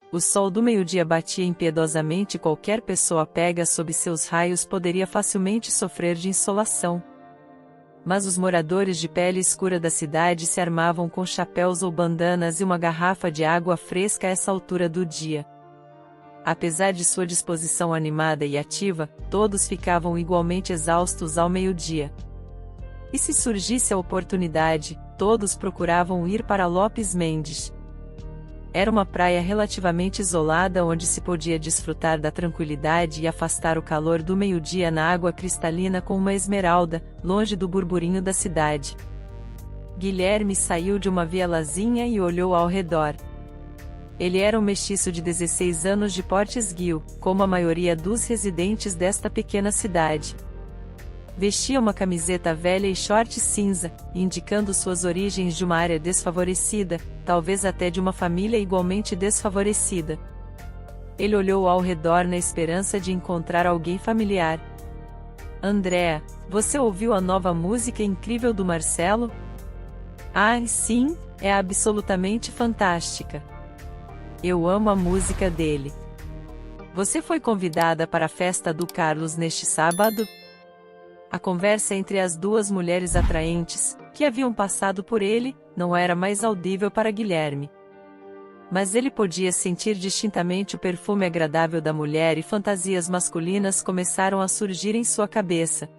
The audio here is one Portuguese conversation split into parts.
O sol do meio-dia batia impiedosamente e qualquer pessoa pega sob seus raios poderia facilmente sofrer de insolação. Mas os moradores de pele escura da cidade se armavam com chapéus ou bandanas e uma garrafa de água fresca a essa altura do dia. Apesar de sua disposição animada e ativa, todos ficavam igualmente exaustos ao meio-dia. E se surgisse a oportunidade, todos procuravam ir para Lopes Mendes. Era uma praia relativamente isolada onde se podia desfrutar da tranquilidade e afastar o calor do meio-dia na água cristalina com uma esmeralda, longe do burburinho da cidade. Guilherme saiu de uma vielazinha e olhou ao redor. Ele era um mestiço de 16 anos de porte esguio, como a maioria dos residentes desta pequena cidade. Vestia uma camiseta velha e short cinza, indicando suas origens de uma área desfavorecida, talvez até de uma família igualmente desfavorecida. Ele olhou ao redor na esperança de encontrar alguém familiar. Andréa, você ouviu a nova música incrível do Marcelo? Ah, sim, é absolutamente fantástica. Eu amo a música dele. Você foi convidada para a festa do Carlos neste sábado? A conversa entre as duas mulheres atraentes, que haviam passado por ele, não era mais audível para Guilherme. Mas ele podia sentir distintamente o perfume agradável da mulher e fantasias masculinas começaram a surgir em sua cabeça.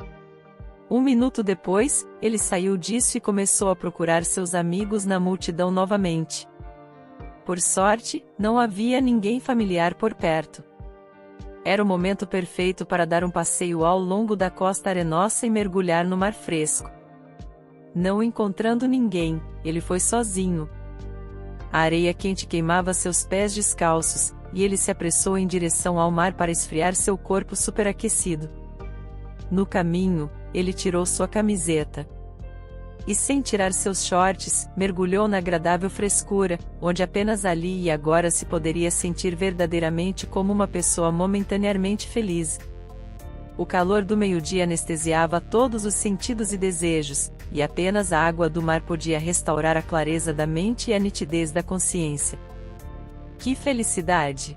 Um minuto depois, ele saiu disso e começou a procurar seus amigos na multidão novamente. Por sorte, não havia ninguém familiar por perto. Era o momento perfeito para dar um passeio ao longo da costa arenosa e mergulhar no mar fresco. Não encontrando ninguém, ele foi sozinho. A areia quente queimava seus pés descalços, e ele se apressou em direção ao mar para esfriar seu corpo superaquecido. No caminho, ele tirou sua camiseta. E sem tirar seus shorts, mergulhou na agradável frescura, onde apenas ali e agora se poderia sentir verdadeiramente como uma pessoa momentaneamente feliz. O calor do meio-dia anestesiava todos os sentidos e desejos, e apenas a água do mar podia restaurar a clareza da mente e a nitidez da consciência. Que felicidade!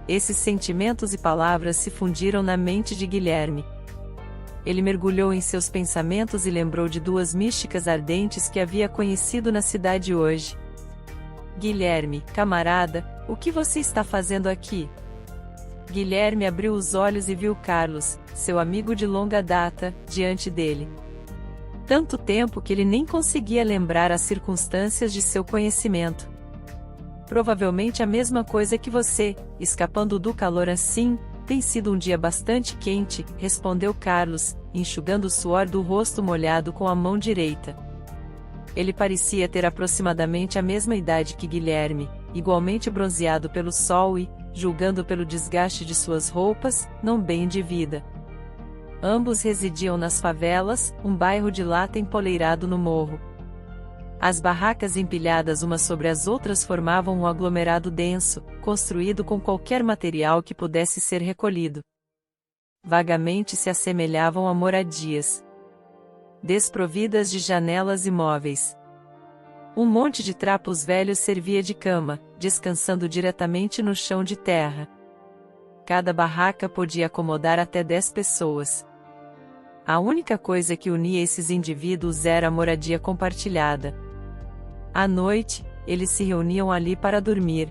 Esses sentimentos e palavras se fundiram na mente de Guilherme. Ele mergulhou em seus pensamentos e lembrou de duas místicas ardentes que havia conhecido na cidade hoje. Guilherme, camarada, o que você está fazendo aqui? Guilherme abriu os olhos e viu Carlos, seu amigo de longa data, diante dele. Tanto tempo que ele nem conseguia lembrar as circunstâncias de seu conhecimento. Provavelmente a mesma coisa que você, escapando do calor assim. Tem sido um dia bastante quente, respondeu Carlos, enxugando o suor do rosto molhado com a mão direita. Ele parecia ter aproximadamente a mesma idade que Guilherme, igualmente bronzeado pelo sol e, julgando pelo desgaste de suas roupas, não bem de vida. Ambos residiam nas favelas, um bairro de lata empoleirado no morro. As barracas empilhadas umas sobre as outras formavam um aglomerado denso, construído com qualquer material que pudesse ser recolhido. Vagamente se assemelhavam a moradias, desprovidas de janelas e móveis. Um monte de trapos velhos servia de cama, descansando diretamente no chão de terra. Cada barraca podia acomodar até 10 pessoas. A única coisa que unia esses indivíduos era a moradia compartilhada. À noite, eles se reuniam ali para dormir.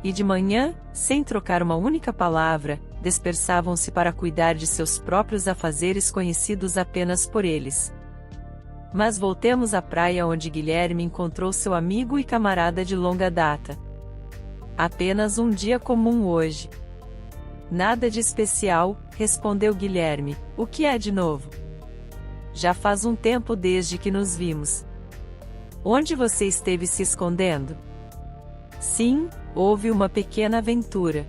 E de manhã, sem trocar uma única palavra, dispersavam-se para cuidar de seus próprios afazeres conhecidos apenas por eles. Mas voltemos à praia onde Guilherme encontrou seu amigo e camarada de longa data. Apenas um dia comum hoje. Nada de especial, respondeu Guilherme. O que há de novo? Já faz um tempo desde que nos vimos. Onde você esteve se escondendo? Sim, houve uma pequena aventura.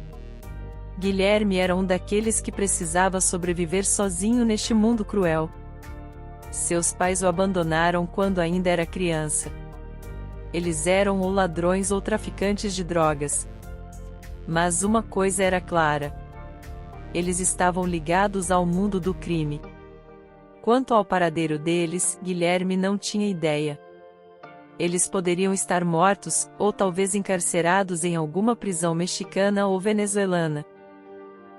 Guilherme era um daqueles que precisava sobreviver sozinho neste mundo cruel. Seus pais o abandonaram quando ainda era criança. Eles eram ou ladrões ou traficantes de drogas. Mas uma coisa era clara. Eles estavam ligados ao mundo do crime. Quanto ao paradeiro deles, Guilherme não tinha ideia. Eles poderiam estar mortos, ou talvez encarcerados em alguma prisão mexicana ou venezuelana.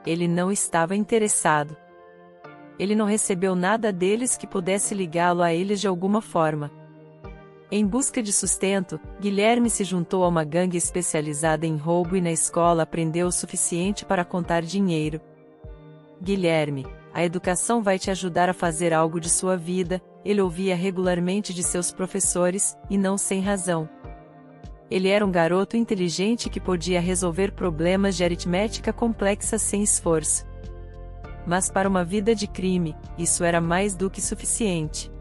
Ele não estava interessado. Ele não recebeu nada deles que pudesse ligá-lo a eles de alguma forma. Em busca de sustento, Guilherme se juntou a uma gangue especializada em roubo e na escola aprendeu o suficiente para contar dinheiro. Guilherme, a educação vai te ajudar a fazer algo de sua vida, ele ouvia regularmente de seus professores, e não sem razão. Ele era um garoto inteligente que podia resolver problemas de aritmética complexa sem esforço. Mas para uma vida de crime, isso era mais do que suficiente.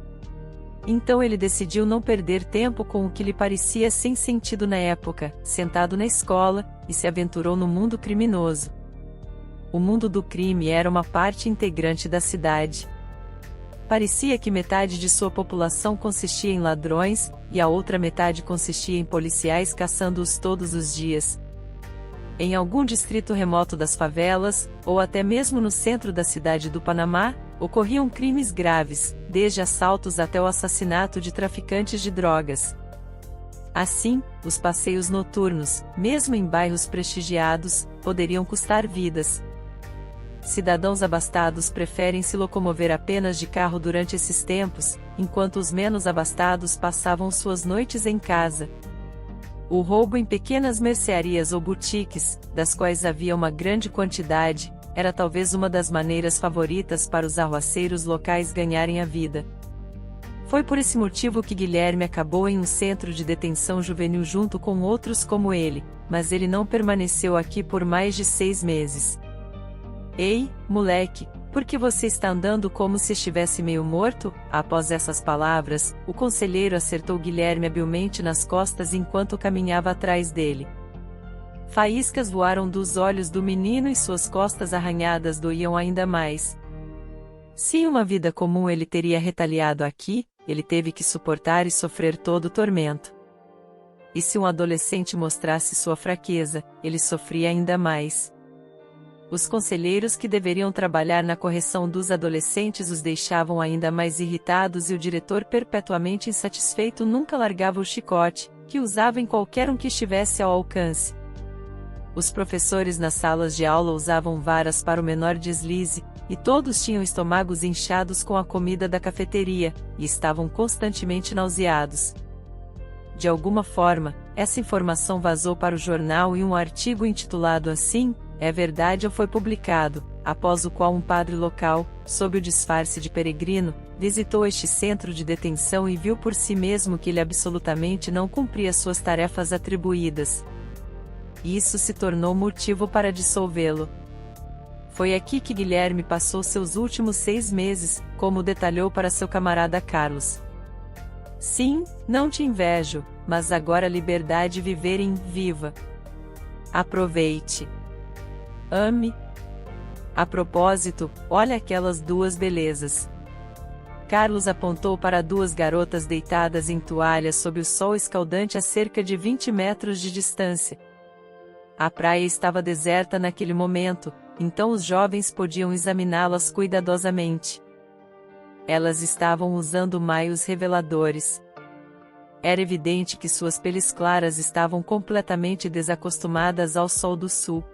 Então ele decidiu não perder tempo com o que lhe parecia sem sentido na época, sentado na escola, e se aventurou no mundo criminoso. O mundo do crime era uma parte integrante da cidade. Parecia que metade de sua população consistia em ladrões, e a outra metade consistia em policiais caçando-os todos os dias. Em algum distrito remoto das favelas, ou até mesmo no centro da cidade do Panamá, ocorriam crimes graves, desde assaltos até o assassinato de traficantes de drogas. Assim, os passeios noturnos, mesmo em bairros prestigiados, poderiam custar vidas. Cidadãos abastados preferem se locomover apenas de carro durante esses tempos, enquanto os menos abastados passavam suas noites em casa. O roubo em pequenas mercearias ou boutiques, das quais havia uma grande quantidade, era talvez uma das maneiras favoritas para os arruaceiros locais ganharem a vida. Foi por esse motivo que Guilherme acabou em um centro de detenção juvenil junto com outros como ele, mas ele não permaneceu aqui por mais de 6 meses. Ei, moleque, por que você está andando como se estivesse meio morto? Após essas palavras, o conselheiro acertou Guilherme habilmente nas costas enquanto caminhava atrás dele. Faíscas voaram dos olhos do menino e suas costas arranhadas doíam ainda mais. Se em uma vida comum ele teria retaliado aqui, ele teve que suportar e sofrer todo o tormento. E se um adolescente mostrasse sua fraqueza, ele sofria ainda mais. Os conselheiros que deveriam trabalhar na correção dos adolescentes os deixavam ainda mais irritados e o diretor perpetuamente insatisfeito nunca largava o chicote, que usava em qualquer um que estivesse ao alcance. Os professores nas salas de aula usavam varas para o menor deslize, e todos tinham estômagos inchados com a comida da cafeteria, e estavam constantemente nauseados. De alguma forma, essa informação vazou para o jornal e um artigo intitulado assim, "É Verdade" foi publicado, após o qual um padre local, sob o disfarce de peregrino, visitou este centro de detenção e viu por si mesmo que ele absolutamente não cumpria suas tarefas atribuídas. Isso se tornou motivo para dissolvê-lo. Foi aqui que Guilherme passou seus últimos 6 meses, como detalhou para seu camarada Carlos. Sim, não te invejo, mas agora a liberdade viver em viva. Aproveite. Ame. A propósito, olha aquelas duas belezas. Carlos apontou para 2 garotas deitadas em toalhas sob o sol escaldante a cerca de 20 metros de distância. A praia estava deserta naquele momento, então os jovens podiam examiná-las cuidadosamente. Elas estavam usando maios reveladores. Era evidente que suas peles claras estavam completamente desacostumadas ao sol do sul.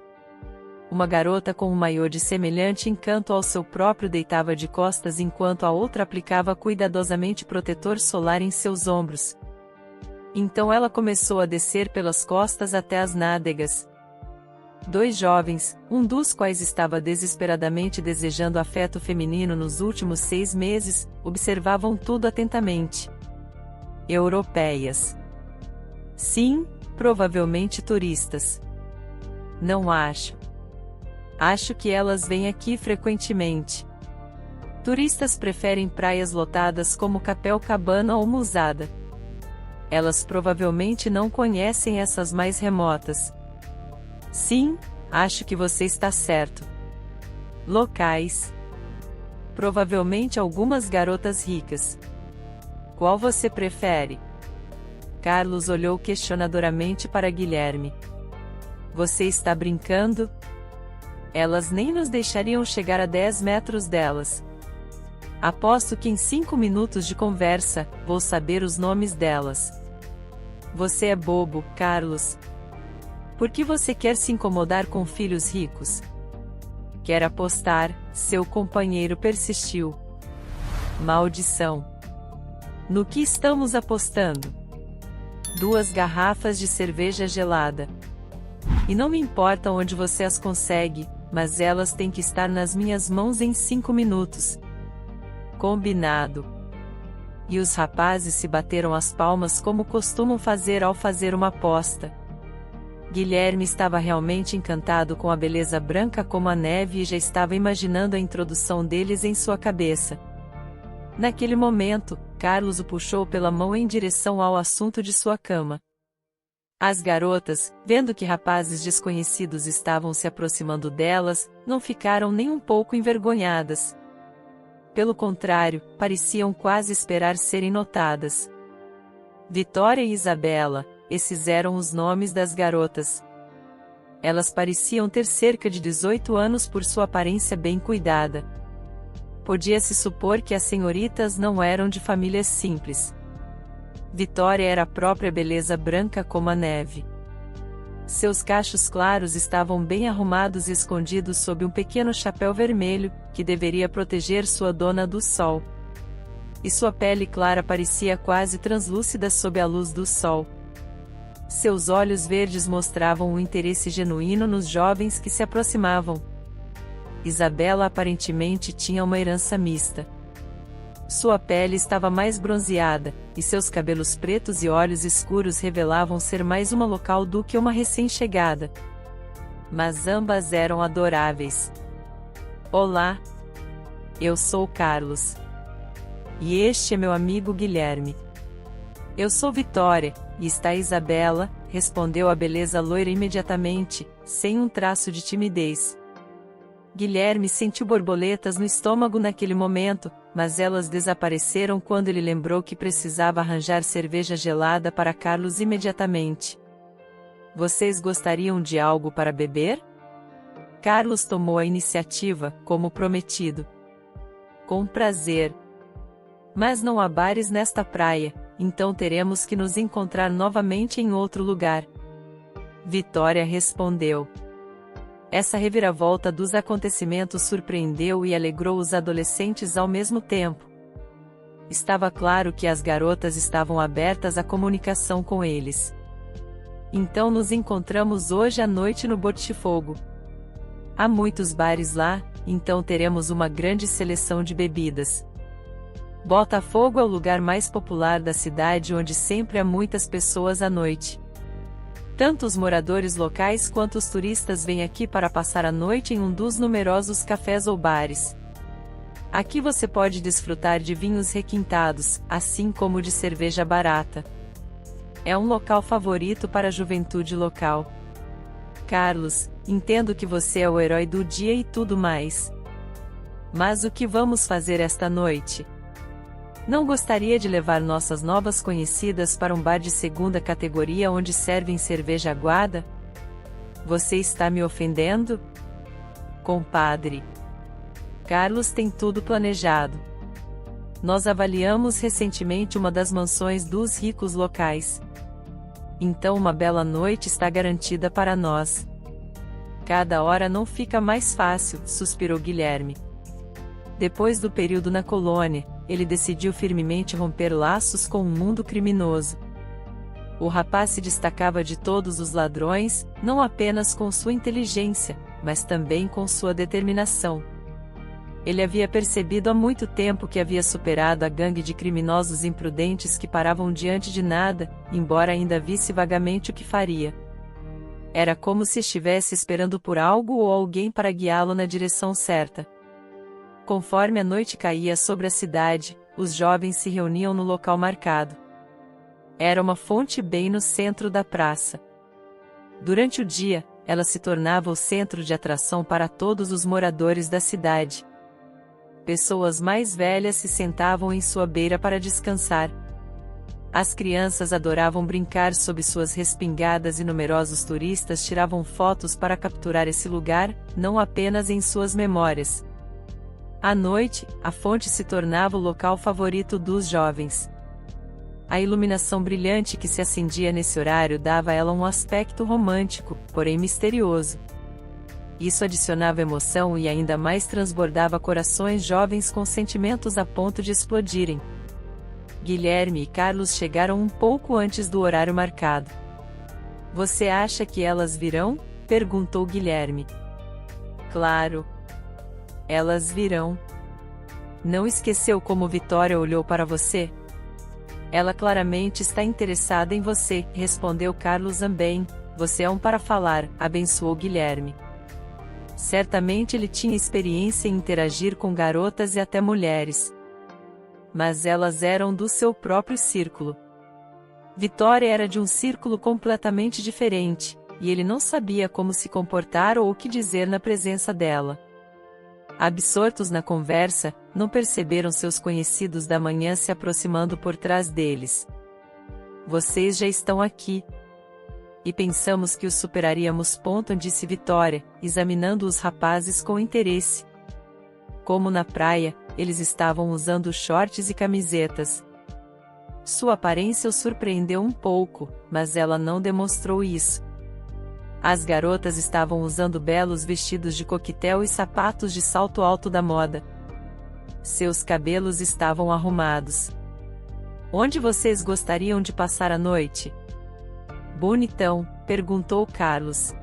Uma garota com um maiô de semelhante encanto ao seu próprio deitava de costas enquanto a outra aplicava cuidadosamente protetor solar em seus ombros. Então ela começou a descer pelas costas até as nádegas. 2 jovens, um dos quais estava desesperadamente desejando afeto feminino nos últimos 6 meses, observavam tudo atentamente. Europeias. Sim, provavelmente turistas. Não acho. Acho que elas vêm aqui frequentemente. Turistas preferem praias lotadas como Copacabana ou Musada. Elas provavelmente não conhecem essas mais remotas. Sim, acho que você está certo. Locais. Provavelmente algumas garotas ricas. Qual você prefere? Carlos olhou questionadoramente para Guilherme. Você está brincando? Elas nem nos deixariam chegar a 10 metros delas. Aposto que em 5 minutos de conversa, vou saber os nomes delas. Você é bobo, Carlos. Por que você quer se incomodar com filhos ricos? Quer apostar? Seu companheiro persistiu. Maldição. No que estamos apostando? 2 garrafas de cerveja gelada. E não me importa onde você as consegue, mas elas têm que estar nas minhas mãos em 5 minutos. Combinado. E os rapazes se bateram as palmas como costumam fazer ao fazer uma aposta. Guilherme estava realmente encantado com a beleza branca como a neve e já estava imaginando a introdução deles em sua cabeça. Naquele momento, Carlos o puxou pela mão em direção ao assunto de sua cama. As garotas, vendo que rapazes desconhecidos estavam se aproximando delas, não ficaram nem um pouco envergonhadas. Pelo contrário, pareciam quase esperar serem notadas. Vitória e Isabela, esses eram os nomes das garotas. Elas pareciam ter cerca de 18 anos por sua aparência bem cuidada. Podia-se supor que as senhoritas não eram de famílias simples. Vitória era a própria beleza branca como a neve. Seus cachos claros estavam bem arrumados e escondidos sob um pequeno chapéu vermelho, que deveria proteger sua dona do sol. E sua pele clara parecia quase translúcida sob a luz do sol. Seus olhos verdes mostravam um interesse genuíno nos jovens que se aproximavam. Isabela aparentemente tinha uma herança mista. Sua pele estava mais bronzeada, e seus cabelos pretos e olhos escuros revelavam ser mais uma local do que uma recém-chegada. Mas ambas eram adoráveis. Olá! Eu sou Carlos. E este é meu amigo Guilherme. Eu sou Vitória, e está Isabela, respondeu a beleza loira imediatamente, sem um traço de timidez. Guilherme sentiu borboletas no estômago naquele momento, mas elas desapareceram quando ele lembrou que precisava arranjar cerveja gelada para Carlos imediatamente. Vocês gostariam de algo para beber? Carlos tomou a iniciativa, como prometido. Com prazer. Mas não há bares nesta praia, então teremos que nos encontrar novamente em outro lugar. Vitória respondeu. Essa reviravolta dos acontecimentos surpreendeu e alegrou os adolescentes ao mesmo tempo. Estava claro que as garotas estavam abertas à comunicação com eles. Então nos encontramos hoje à noite no Botafogo. Há muitos bares lá, então teremos uma grande seleção de bebidas. Botafogo é o lugar mais popular da cidade onde sempre há muitas pessoas à noite. Tanto os moradores locais quanto os turistas vêm aqui para passar a noite em um dos numerosos cafés ou bares. Aqui você pode desfrutar de vinhos requintados, assim como de cerveja barata. É um local favorito para a juventude local. Carlos, entendo que você é o herói do dia e tudo mais. Mas o que vamos fazer esta noite? Não gostaria de levar nossas novas conhecidas para um bar de segunda categoria onde servem cerveja aguada? Você está me ofendendo? Compadre. Carlos tem tudo planejado. Nós avaliamos recentemente uma das mansões dos ricos locais. Então uma bela noite está garantida para nós. Cada hora não fica mais fácil, suspirou Guilherme. Depois do período na colônia, ele decidiu firmemente romper laços com o mundo criminoso. O rapaz se destacava de todos os ladrões, não apenas com sua inteligência, mas também com sua determinação. Ele havia percebido há muito tempo que havia superado a gangue de criminosos imprudentes que paravam diante de nada, embora ainda visse vagamente o que faria. Era como se estivesse esperando por algo ou alguém para guiá-lo na direção certa. Conforme a noite caía sobre a cidade, os jovens se reuniam no local marcado. Era uma fonte bem no centro da praça. Durante o dia, ela se tornava o centro de atração para todos os moradores da cidade. Pessoas mais velhas se sentavam em sua beira para descansar. As crianças adoravam brincar sob suas respingadas e numerosos turistas tiravam fotos para capturar esse lugar, não apenas em suas memórias. À noite, a fonte se tornava o local favorito dos jovens. A iluminação brilhante que se acendia nesse horário dava a ela um aspecto romântico, porém misterioso. Isso adicionava emoção e ainda mais transbordava corações jovens com sentimentos a ponto de explodirem. Guilherme e Carlos chegaram um pouco antes do horário marcado. "Você acha que elas virão?" perguntou Guilherme. "Claro. Elas virão. Não esqueceu como Vitória olhou para você? Ela claramente está interessada em você", respondeu Carlos também. "Você é um para falar", abençoou Guilherme. Certamente ele tinha experiência em interagir com garotas e até mulheres. Mas elas eram do seu próprio círculo. Vitória era de um círculo completamente diferente, e ele não sabia como se comportar ou o que dizer na presença dela. Absortos na conversa, não perceberam seus conhecidos da manhã se aproximando por trás deles. "Vocês já estão aqui. E pensamos que os superaríamos", disse Vitória, examinando os rapazes com interesse. Como na praia, eles estavam usando shorts e camisetas. Sua aparência o surpreendeu um pouco, mas ela não demonstrou isso. As garotas estavam usando belos vestidos de coquetel e sapatos de salto alto da moda. Seus cabelos estavam arrumados. "Onde vocês gostariam de passar a noite?" "Bonitão", perguntou Carlos.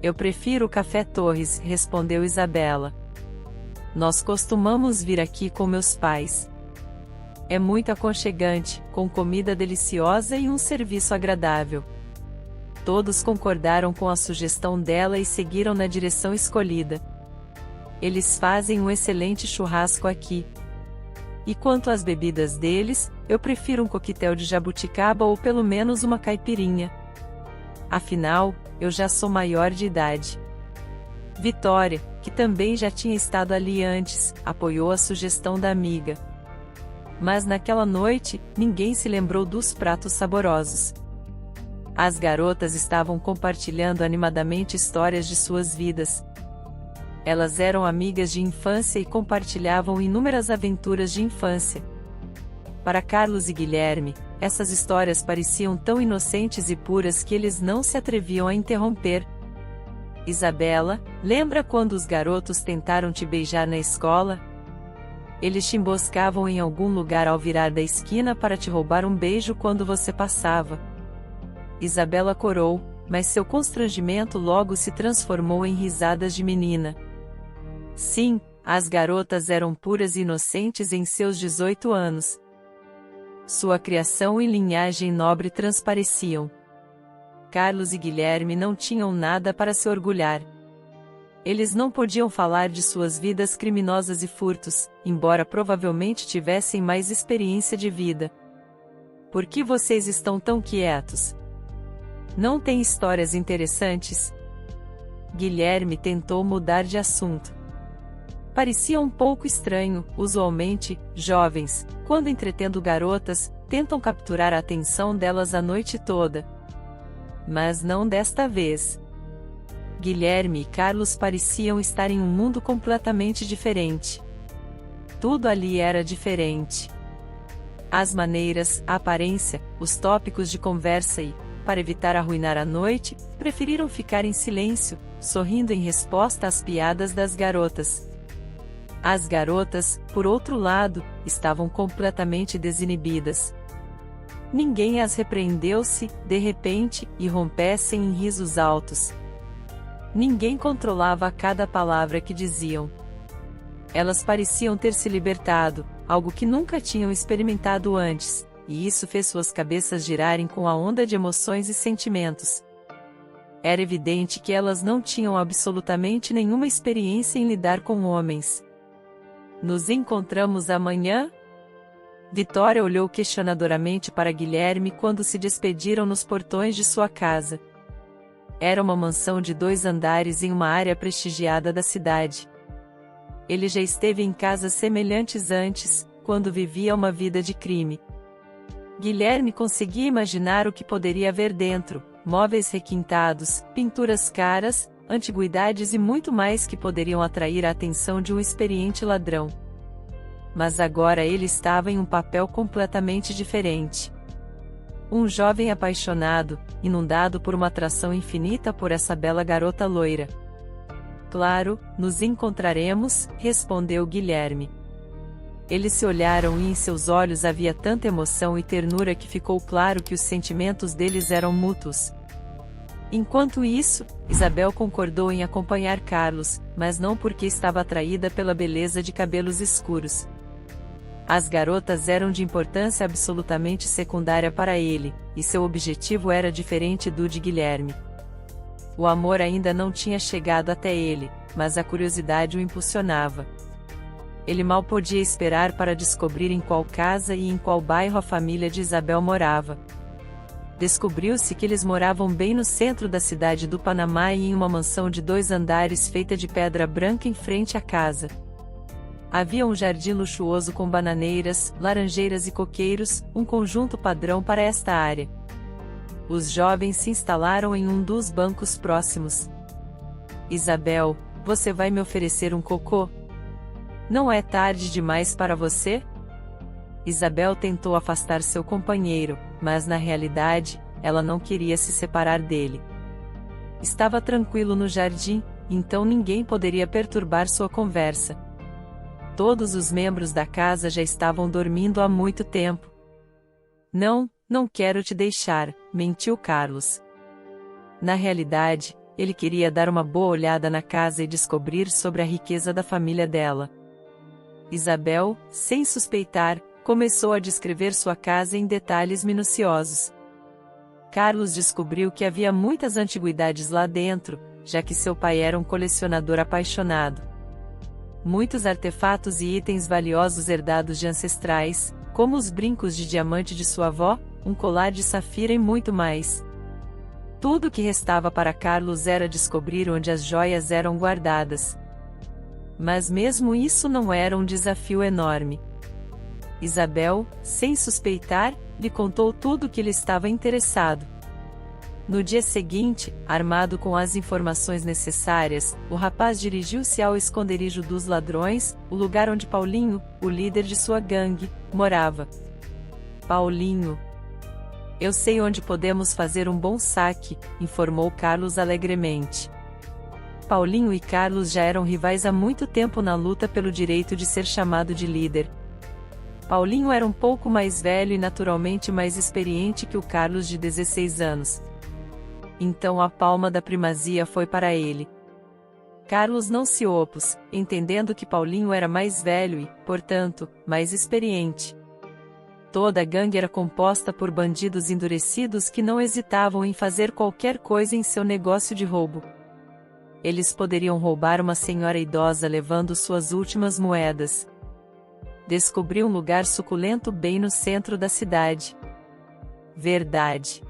"Eu prefiro o Café Torres", respondeu Isabela. "Nós costumamos vir aqui com meus pais. É muito aconchegante, com comida deliciosa e um serviço agradável." Todos concordaram com a sugestão dela e seguiram na direção escolhida. "Eles fazem um excelente churrasco aqui. E quanto às bebidas deles, eu prefiro um coquetel de jabuticaba ou pelo menos uma caipirinha. Afinal, eu já sou maior de idade." Vitória, que também já tinha estado ali antes, apoiou a sugestão da amiga. Mas naquela noite, ninguém se lembrou dos pratos saborosos. As garotas estavam compartilhando animadamente histórias de suas vidas. Elas eram amigas de infância e compartilhavam inúmeras aventuras de infância. Para Carlos e Guilherme, essas histórias pareciam tão inocentes e puras que eles não se atreviam a interromper. "Isabela, lembra quando os garotos tentaram te beijar na escola? Eles te emboscavam em algum lugar ao virar da esquina para te roubar um beijo quando você passava." Isabela corou, mas seu constrangimento logo se transformou em risadas de menina. Sim, as garotas eram puras e inocentes em seus 18 anos. Sua criação e linhagem nobre transpareciam. Carlos e Guilherme não tinham nada para se orgulhar. Eles não podiam falar de suas vidas criminosas e furtos, embora provavelmente tivessem mais experiência de vida. "Por que vocês estão tão quietos? Não tem histórias interessantes?" Guilherme tentou mudar de assunto. Parecia um pouco estranho, usualmente, jovens, quando entretendo garotas, tentam capturar a atenção delas a noite toda. Mas não desta vez. Guilherme e Carlos pareciam estar em um mundo completamente diferente. Tudo ali era diferente. As maneiras, a aparência, os tópicos de conversa e, para evitar arruinar a noite, preferiram ficar em silêncio, sorrindo em resposta às piadas das garotas. As garotas, por outro lado, estavam completamente desinibidas. Ninguém as repreendeu se, de repente, irrompessem em risos altos. Ninguém controlava cada palavra que diziam. Elas pareciam ter se libertado, algo que nunca tinham experimentado antes, e isso fez suas cabeças girarem com a onda de emoções e sentimentos. Era evidente que elas não tinham absolutamente nenhuma experiência em lidar com homens. "Nos encontramos amanhã?" Vitória olhou questionadoramente para Guilherme quando se despediram nos portões de sua casa. Era uma mansão de 2 andares em uma área prestigiada da cidade. Ele já esteve em casas semelhantes antes, quando vivia uma vida de crime. Guilherme conseguia imaginar o que poderia haver dentro: móveis requintados, pinturas caras, antiguidades e muito mais que poderiam atrair a atenção de um experiente ladrão. Mas agora ele estava em um papel completamente diferente. Um jovem apaixonado, inundado por uma atração infinita por essa bela garota loira. Claro, nos encontraremos, respondeu Guilherme. Eles se olharam e em seus olhos havia tanta emoção e ternura que ficou claro que os sentimentos deles eram mútuos. Enquanto isso, Isabel concordou em acompanhar Carlos, mas não porque estava atraída pela beleza de cabelos escuros. As garotas eram de importância absolutamente secundária para ele, e seu objetivo era diferente do de Guilherme. O amor ainda não tinha chegado até ele, mas a curiosidade o impulsionava. Ele mal podia esperar para descobrir em qual casa e em qual bairro a família de Isabel morava. Descobriu-se que eles moravam bem no centro da cidade do Panamá e em uma mansão de 2 andares feita de pedra branca em frente à casa. Havia um jardim luxuoso com bananeiras, laranjeiras e coqueiros, um conjunto padrão para esta área. Os jovens se instalaram em um dos bancos próximos. Isabel, você vai me oferecer um cocô? Não é tarde demais para você? Isabel tentou afastar seu companheiro, mas na realidade, ela não queria se separar dele. Estava tranquilo no jardim, então ninguém poderia perturbar sua conversa. Todos os membros da casa já estavam dormindo há muito tempo. Não quero te deixar, mentiu Carlos. Na realidade, ele queria dar uma boa olhada na casa e descobrir sobre a riqueza da família dela. Isabel, sem suspeitar, começou a descrever sua casa em detalhes minuciosos. Carlos descobriu que havia muitas antiguidades lá dentro, já que seu pai era um colecionador apaixonado. Muitos artefatos e itens valiosos herdados de ancestrais, como os brincos de diamante de sua avó, um colar de safira e muito mais. Tudo o que restava para Carlos era descobrir onde as joias eram guardadas. Mas mesmo isso não era um desafio enorme. Isabel, sem suspeitar, lhe contou tudo o que ele estava interessado. No dia seguinte, armado com as informações necessárias, o rapaz dirigiu-se ao esconderijo dos ladrões, o lugar onde Paulinho, o líder de sua gangue, morava. Paulinho. Eu sei onde podemos fazer um bom saque, informou Carlos alegremente. Paulinho e Carlos já eram rivais há muito tempo na luta pelo direito de ser chamado de líder. Paulinho era um pouco mais velho e naturalmente mais experiente que o Carlos de 16 anos. Então a palma da primazia foi para ele. Carlos não se opôs, entendendo que Paulinho era mais velho e, portanto, mais experiente. Toda a gangue era composta por bandidos endurecidos que não hesitavam em fazer qualquer coisa em seu negócio de roubo. Eles poderiam roubar uma senhora idosa levando suas últimas moedas. Descobriu um lugar suculento bem no centro da cidade. Verdade.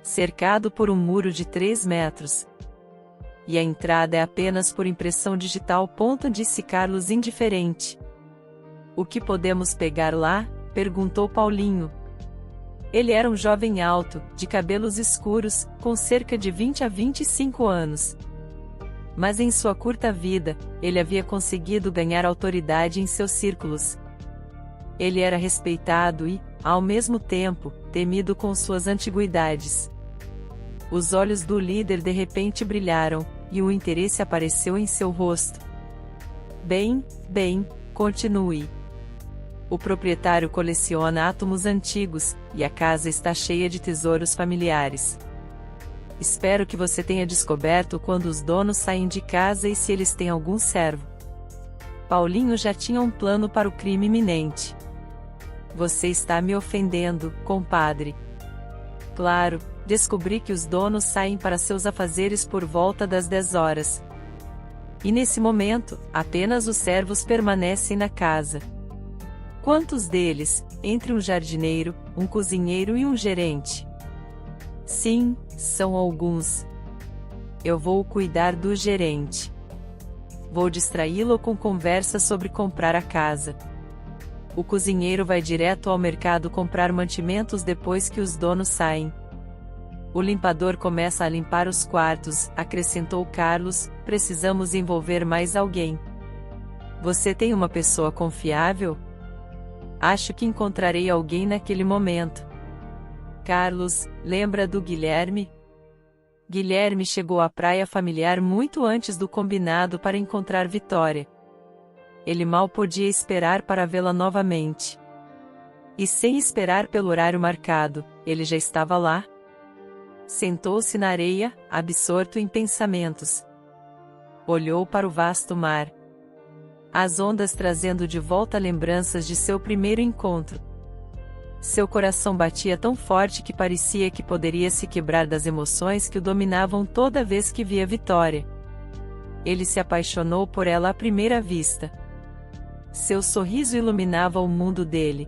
Cercado por um muro de 3 metros. E a entrada é apenas por impressão digital. Disse Carlos indiferente. O que podemos pegar lá? Perguntou Paulinho. Ele era um jovem alto, de cabelos escuros, com cerca de 20 a 25 anos. Mas em sua curta vida, ele havia conseguido ganhar autoridade em seus círculos. Ele era respeitado e, ao mesmo tempo, temido com suas antiguidades. Os olhos do líder de repente brilharam, e o interesse apareceu em seu rosto. Bem, continue. O proprietário coleciona átomos antigos, e a casa está cheia de tesouros familiares. Espero que você tenha descoberto quando os donos saem de casa e se eles têm algum servo. Paulinho já tinha um plano para o crime iminente. Você está me ofendendo, compadre. Claro, descobri que os donos saem para seus afazeres por volta das 10 horas. E nesse momento, apenas os servos permanecem na casa. Quantos deles, entre um jardineiro, um cozinheiro e um gerente? Sim, são alguns. Eu vou cuidar do gerente. Vou distraí-lo com conversa sobre comprar a casa. O cozinheiro vai direto ao mercado comprar mantimentos depois que os donos saem. O limpador começa a limpar os quartos, acrescentou Carlos. Precisamos envolver mais alguém. Você tem uma pessoa confiável? Acho que encontrarei alguém naquele momento. Carlos, lembra do Guilherme? Guilherme chegou à praia familiar muito antes do combinado para encontrar Vitória. Ele mal podia esperar para vê-la novamente. E sem esperar pelo horário marcado, ele já estava lá. Sentou-se na areia, absorto em pensamentos. Olhou para o vasto mar. As ondas trazendo de volta lembranças de seu primeiro encontro. Seu coração batia tão forte que parecia que poderia se quebrar das emoções que o dominavam toda vez que via Vitória. Ele se apaixonou por ela à primeira vista. Seu sorriso iluminava o mundo dele.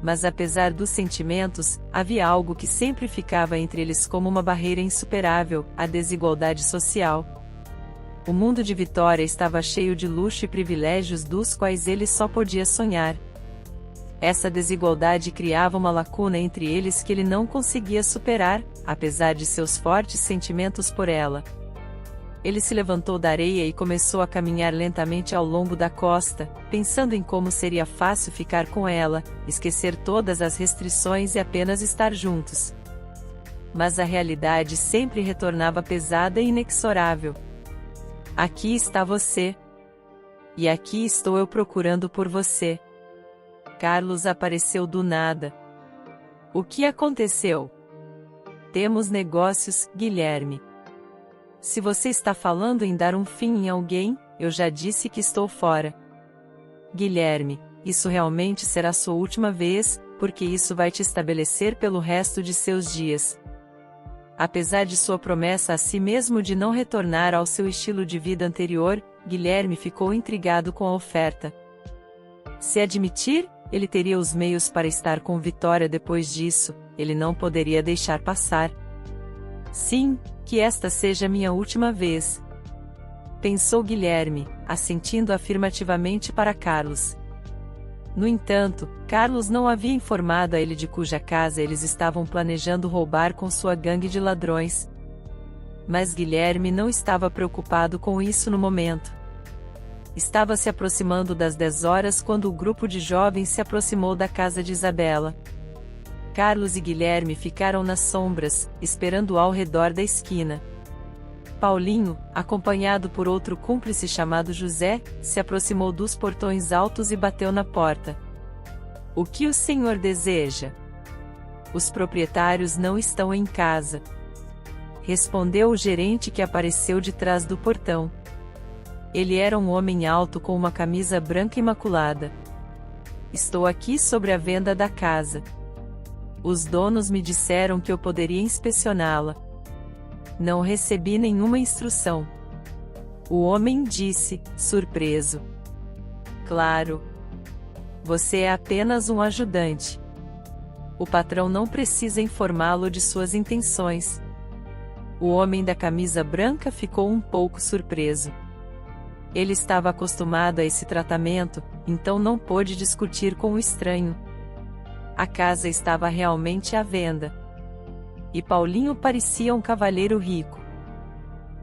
Mas apesar dos sentimentos, havia algo que sempre ficava entre eles como uma barreira insuperável: a desigualdade social. O mundo de Vitória estava cheio de luxo e privilégios dos quais ele só podia sonhar. Essa desigualdade criava uma lacuna entre eles que ele não conseguia superar, apesar de seus fortes sentimentos por ela. Ele se levantou da areia e começou a caminhar lentamente ao longo da costa, pensando em como seria fácil ficar com ela, esquecer todas as restrições e apenas estar juntos. Mas a realidade sempre retornava pesada e inexorável. Aqui está você. E aqui estou eu procurando por você. Carlos apareceu do nada. O que aconteceu? Temos negócios, Guilherme. Se você está falando em dar um fim em alguém, eu já disse que estou fora. Guilherme, isso realmente será sua última vez, porque isso vai te estabelecer pelo resto de seus dias. Apesar de sua promessa a si mesmo de não retornar ao seu estilo de vida anterior, Guilherme ficou intrigado com a oferta. Se admitir, ele teria os meios para estar com Vitória depois disso, ele não poderia deixar passar. Sim, que esta seja minha última vez. Pensou Guilherme, assentindo afirmativamente para Carlos. No entanto, Carlos não havia informado a ele de cuja casa eles estavam planejando roubar com sua gangue de ladrões. Mas Guilherme não estava preocupado com isso no momento. Estava se aproximando das 10 horas quando o grupo de jovens se aproximou da casa de Isabela. Carlos e Guilherme ficaram nas sombras, esperando ao redor da esquina. Paulinho, acompanhado por outro cúmplice chamado José, se aproximou dos portões altos e bateu na porta. O que o senhor deseja? Os proprietários não estão em casa. Respondeu o gerente que apareceu de trás do portão. Ele era um homem alto com uma camisa branca imaculada. Estou aqui sobre a venda da casa. Os donos me disseram que eu poderia inspecioná-la. Não recebi nenhuma instrução. O homem disse, surpreso. Claro. Você é apenas um ajudante. O patrão não precisa informá-lo de suas intenções. O homem da camisa branca ficou um pouco surpreso. Ele estava acostumado a esse tratamento, então não pôde discutir com o estranho. A casa estava realmente à venda. E Paulinho parecia um cavalheiro rico.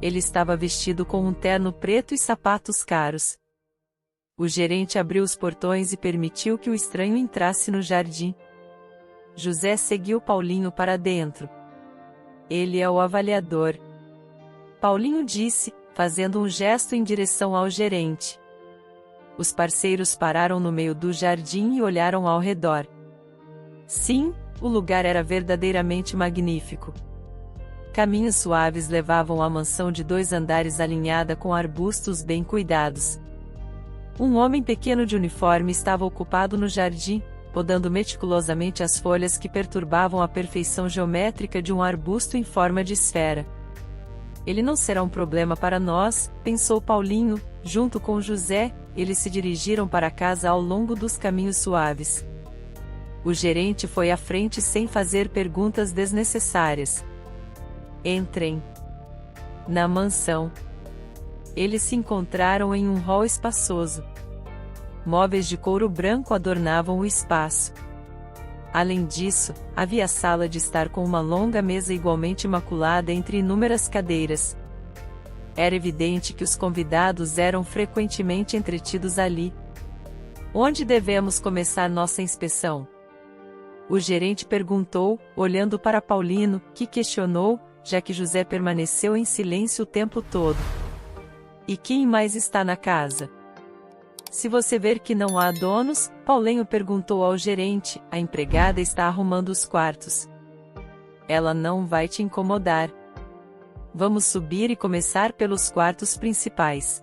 Ele estava vestido com um terno preto e sapatos caros. O gerente abriu os portões e permitiu que o estranho entrasse no jardim. José seguiu Paulinho para dentro. Ele é o avaliador. Paulinho disse, fazendo um gesto em direção ao gerente. Os parceiros pararam no meio do jardim e olharam ao redor. Sim, o lugar era verdadeiramente magnífico. Caminhos suaves levavam à mansão de 2 andares alinhada com arbustos bem cuidados. Um homem pequeno de uniforme estava ocupado no jardim, podando meticulosamente as folhas que perturbavam a perfeição geométrica de um arbusto em forma de esfera. Ele não será um problema para nós, pensou Paulinho. Junto com José, eles se dirigiram para casa ao longo dos caminhos suaves. O gerente foi à frente sem fazer perguntas desnecessárias. Entrem. Na mansão. Eles se encontraram em um hall espaçoso. Móveis de couro branco adornavam o espaço. Além disso, havia a sala de estar com uma longa mesa igualmente imaculada entre inúmeras cadeiras. Era evidente que os convidados eram frequentemente entretidos ali. Onde devemos começar nossa inspeção? O gerente perguntou, olhando para Paulino, que questionou, já que José permaneceu em silêncio o tempo todo. E quem mais está na casa? Se você ver que não há donos, Paulinho perguntou ao gerente, a empregada está arrumando os quartos. Ela não vai te incomodar. Vamos subir e começar pelos quartos principais.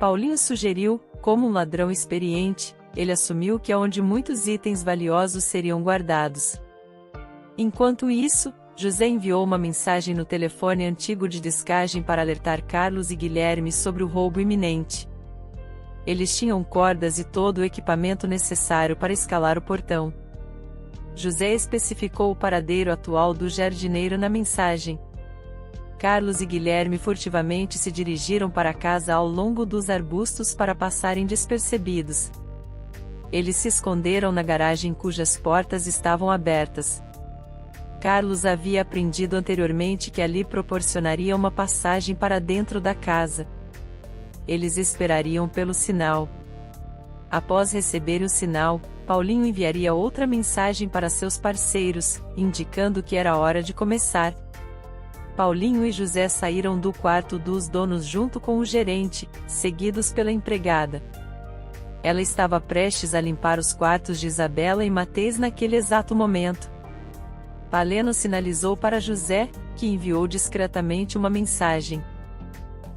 Paulinho sugeriu, como um ladrão experiente, ele assumiu que é onde muitos itens valiosos seriam guardados. Enquanto isso, José enviou uma mensagem no telefone antigo de descagem para alertar Carlos e Guilherme sobre o roubo iminente. Eles tinham cordas e todo o equipamento necessário para escalar o portão. José especificou o paradeiro atual do jardineiro na mensagem. Carlos e Guilherme furtivamente se dirigiram para a casa ao longo dos arbustos para passarem despercebidos. Eles se esconderam na garagem cujas portas estavam abertas. Carlos havia aprendido anteriormente que ali proporcionaria uma passagem para dentro da casa. Eles esperariam pelo sinal. Após receber o sinal, Paulinho enviaria outra mensagem para seus parceiros, indicando que era hora de começar. Paulinho e José saíram do quarto dos donos junto com o gerente, seguidos pela empregada. Ela estava prestes a limpar os quartos de Isabela e Mateus naquele exato momento. Paleno sinalizou para José, que enviou discretamente uma mensagem.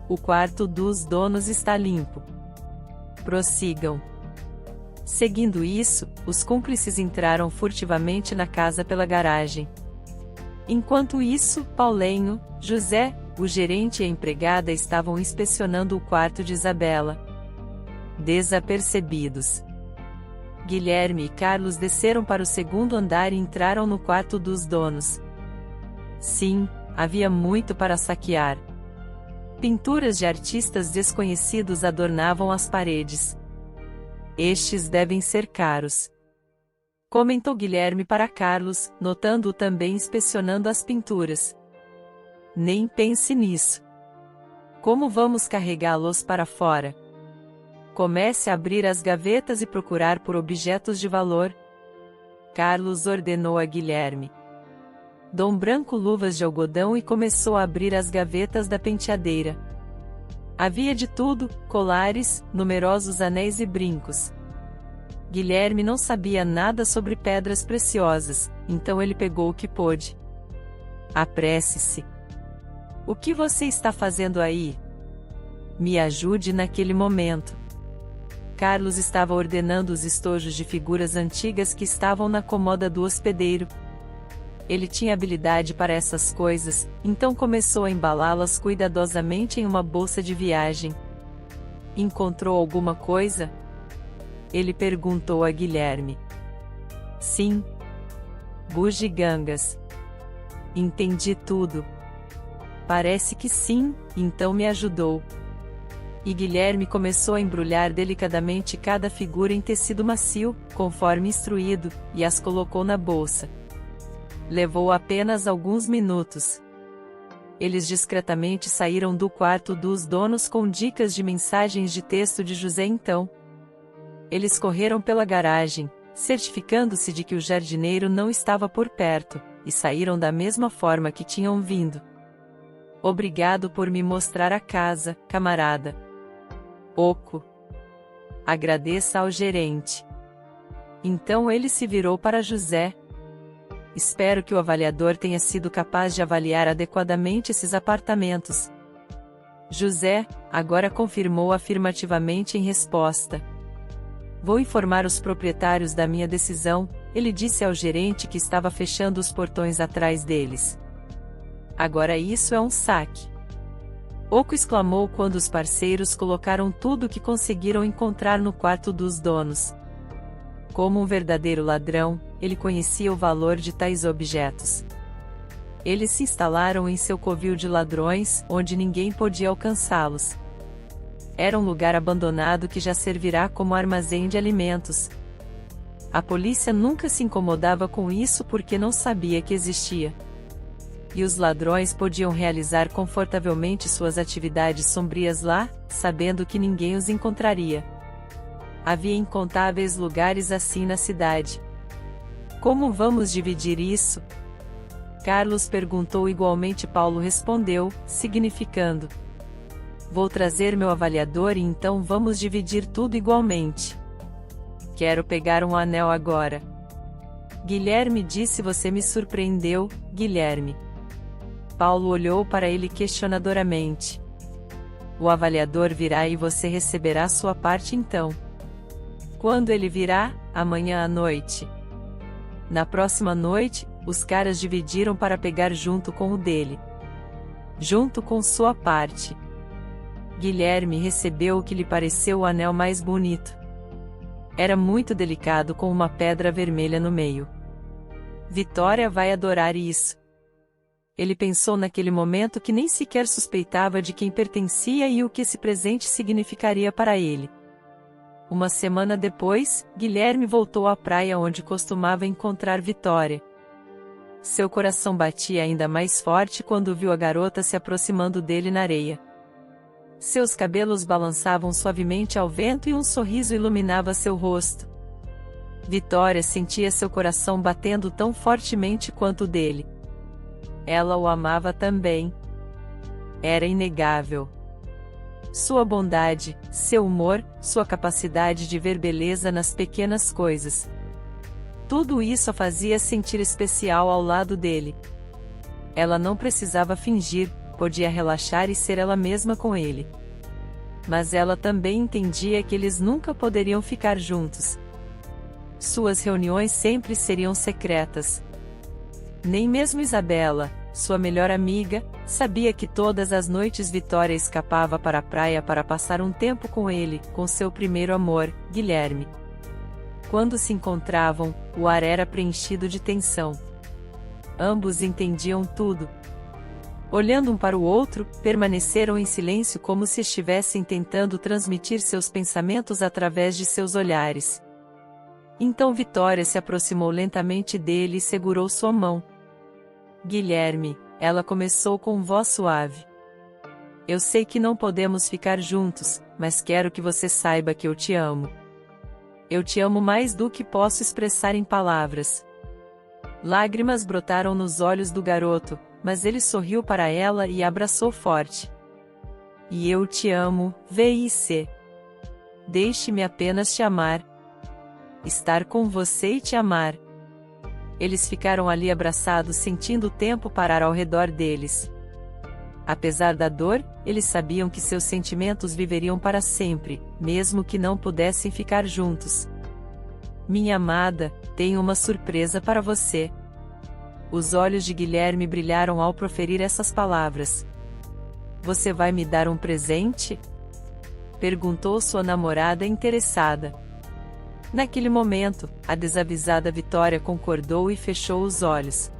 O quarto dos donos está limpo. Prossigam. Seguindo isso, os cúmplices entraram furtivamente na casa pela garagem. Enquanto isso, Paulinho, José, o gerente e a empregada estavam inspecionando o quarto de Isabela. Desapercebidos. Guilherme e Carlos desceram para o segundo andar e entraram no quarto dos donos. Sim, havia muito para saquear. Pinturas de artistas desconhecidos adornavam as paredes. Estes devem ser caros. Comentou Guilherme para Carlos, notando-o também inspecionando as pinturas. Nem pense nisso. Como vamos carregá-los para fora? Comece a abrir as gavetas e procurar por objetos de valor. Carlos ordenou a Guilherme. Dom Branco luvas de algodão e começou a abrir as gavetas da penteadeira. Havia de tudo, colares, numerosos anéis e brincos. Guilherme não sabia nada sobre pedras preciosas, então ele pegou o que pôde. Apresse-se. O que você está fazendo aí? Me ajude naquele momento. Carlos estava ordenando os estojos de figuras antigas que estavam na comoda do hospedeiro. Ele tinha habilidade para essas coisas, então começou a embalá-las cuidadosamente em uma bolsa de viagem. Encontrou alguma coisa? Ele perguntou a Guilherme. Sim. Bugigangas. Entendi tudo. Parece que sim, então me ajudou. E Guilherme começou a embrulhar delicadamente cada figura em tecido macio, conforme instruído, e as colocou na bolsa. Levou apenas alguns minutos. Eles discretamente saíram do quarto dos donos com dicas de mensagens de texto de José então. Eles correram pela garagem, certificando-se de que o jardineiro não estava por perto, e saíram da mesma forma que tinham vindo. Obrigado por me mostrar a casa, camarada. Oco. Agradeça ao gerente. Então ele se virou para José. Espero que o avaliador tenha sido capaz de avaliar adequadamente esses apartamentos. José, agora confirmou afirmativamente em resposta. Vou informar os proprietários da minha decisão, ele disse ao gerente que estava fechando os portões atrás deles. Agora isso é um saque. Oco exclamou quando os parceiros colocaram tudo o que conseguiram encontrar no quarto dos donos. Como um verdadeiro ladrão, ele conhecia o valor de tais objetos. Eles se instalaram em seu covil de ladrões, onde ninguém podia alcançá-los. Era um lugar abandonado que já servirá como armazém de alimentos. A polícia nunca se incomodava com isso porque não sabia que existia. E os ladrões podiam realizar confortavelmente suas atividades sombrias lá, sabendo que ninguém os encontraria. Havia incontáveis lugares assim na cidade. Como vamos dividir isso? Carlos perguntou igualmente. Paulo respondeu, significando: vou trazer meu avaliador e então vamos dividir tudo igualmente. Quero pegar um anel agora. Guilherme disse. Você me surpreendeu, Guilherme. Paulo olhou para ele questionadoramente. O avaliador virá e você receberá sua parte então. Quando ele virá? Amanhã à noite. Na próxima noite, os caras dividiram para pegar junto com o dele. Junto com sua parte. Guilherme recebeu o que lhe pareceu o anel mais bonito. Era muito delicado com uma pedra vermelha no meio. Vitória vai adorar isso. Ele pensou naquele momento que nem sequer suspeitava de quem pertencia e o que esse presente significaria para ele. Uma semana depois, Guilherme voltou à praia onde costumava encontrar Vitória. Seu coração batia ainda mais forte quando viu a garota se aproximando dele na areia. Seus cabelos balançavam suavemente ao vento e um sorriso iluminava seu rosto. Vitória sentia seu coração batendo tão fortemente quanto o dele. Ela o amava também. Era inegável. Sua bondade, seu humor, sua capacidade de ver beleza nas pequenas coisas. Tudo isso a fazia sentir especial ao lado dele. Ela não precisava fingir, podia relaxar e ser ela mesma com ele. Mas ela também entendia que eles nunca poderiam ficar juntos. Suas reuniões sempre seriam secretas. Nem mesmo Isabela, sua melhor amiga, sabia que todas as noites Vitória escapava para a praia para passar um tempo com ele, com seu primeiro amor, Guilherme. Quando se encontravam, o ar era preenchido de tensão. Ambos entendiam tudo. Olhando um para o outro, permaneceram em silêncio como se estivessem tentando transmitir seus pensamentos através de seus olhares. Então Vitória se aproximou lentamente dele e segurou sua mão. Guilherme, ela começou com voz suave. Eu sei que não podemos ficar juntos, mas quero que você saiba que eu te amo. Eu te amo mais do que posso expressar em palavras. Lágrimas brotaram nos olhos do garoto, mas ele sorriu para ela e a abraçou forte. E eu te amo, V.I.C. Deixe-me apenas te amar. Estar com você e te amar. Eles ficaram ali abraçados, sentindo o tempo parar ao redor deles. Apesar da dor, eles sabiam que seus sentimentos viveriam para sempre, mesmo que não pudessem ficar juntos. Minha amada, tenho uma surpresa para você. Os olhos de Guilherme brilharam ao proferir essas palavras. Você vai me dar um presente? Perguntou sua namorada interessada. Naquele momento, a desavisada Vitória concordou e fechou os olhos.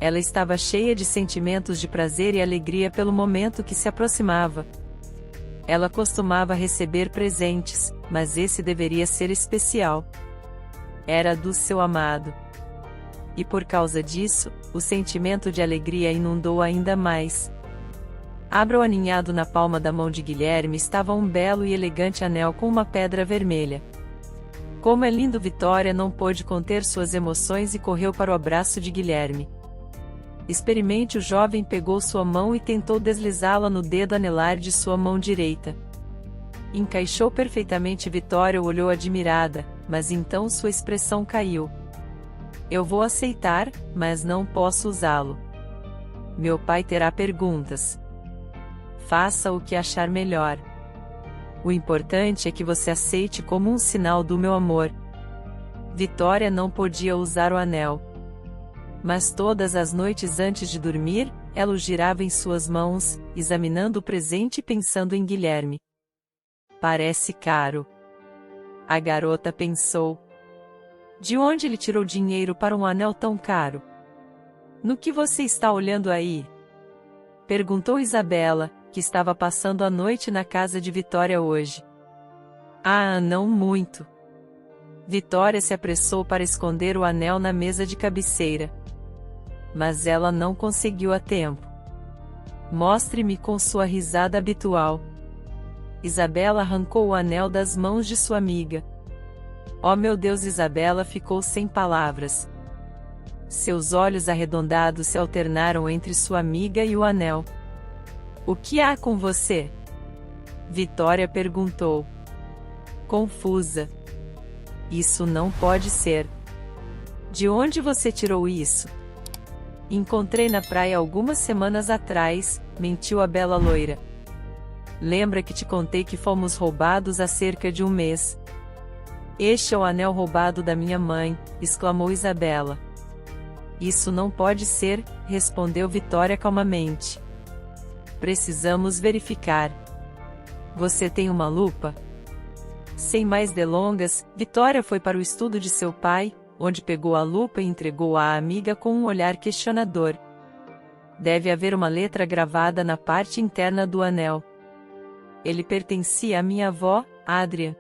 Ela estava cheia de sentimentos de prazer e alegria pelo momento que se aproximava. Ela costumava receber presentes, mas esse deveria ser especial. Era do seu amado. E por causa disso, o sentimento de alegria inundou ainda mais. Abra o aninhado na palma da mão de Guilherme estava um belo e elegante anel com uma pedra vermelha. Como é lindo! Vitória não pôde conter suas emoções e correu para o abraço de Guilherme. Experimente. O jovem pegou sua mão e tentou deslizá-la no dedo anelar de sua mão direita. Encaixou perfeitamente. Vitória o olhou admirada, mas então sua expressão caiu. Eu vou aceitar, mas não posso usá-lo. Meu pai terá perguntas. Faça o que achar melhor. O importante é que você aceite como um sinal do meu amor. Vitória não podia usar o anel. Mas todas as noites antes de dormir, ela o girava em suas mãos, examinando o presente e pensando em Guilherme. Parece caro. A garota pensou. De onde ele tirou dinheiro para um anel tão caro? No que você está olhando aí? Perguntou Isabela, que estava passando a noite na casa de Vitória hoje. Ah, não muito. Vitória se apressou para esconder o anel na mesa de cabeceira. Mas ela não conseguiu a tempo. Mostre-me com sua risada habitual. Isabela arrancou o anel das mãos de sua amiga. Oh meu Deus! Isabela ficou sem palavras. Seus olhos arredondados se alternaram entre sua amiga e o anel. O que há com você? Vitória perguntou. Confusa. Isso não pode ser. De onde você tirou isso? Encontrei na praia algumas semanas atrás, mentiu a bela loira. Lembra que te contei que fomos roubados há cerca de um mês? Este é o anel roubado da minha mãe, exclamou Isabela. Isso não pode ser, respondeu Vitória calmamente. Precisamos verificar. Você tem uma lupa? Sem mais delongas, Vitória foi para o estudo de seu pai, onde pegou a lupa e entregou-a à amiga com um olhar questionador. Deve haver uma letra gravada na parte interna do anel. Ele pertencia à minha avó, Adria,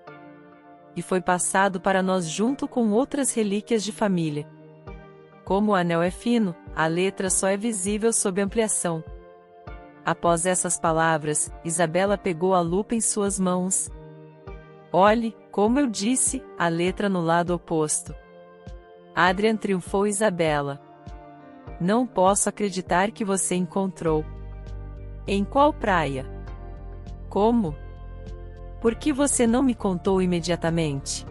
e foi passado para nós junto com outras relíquias de família. Como o anel é fino, a letra só é visível sob ampliação. Após essas palavras, Isabela pegou a lupa em suas mãos. Olhe, como eu disse, a letra no lado oposto. Adrian triunfou. Isabela. Não posso acreditar que você encontrou. Em qual praia? Como? Por que você não me contou imediatamente?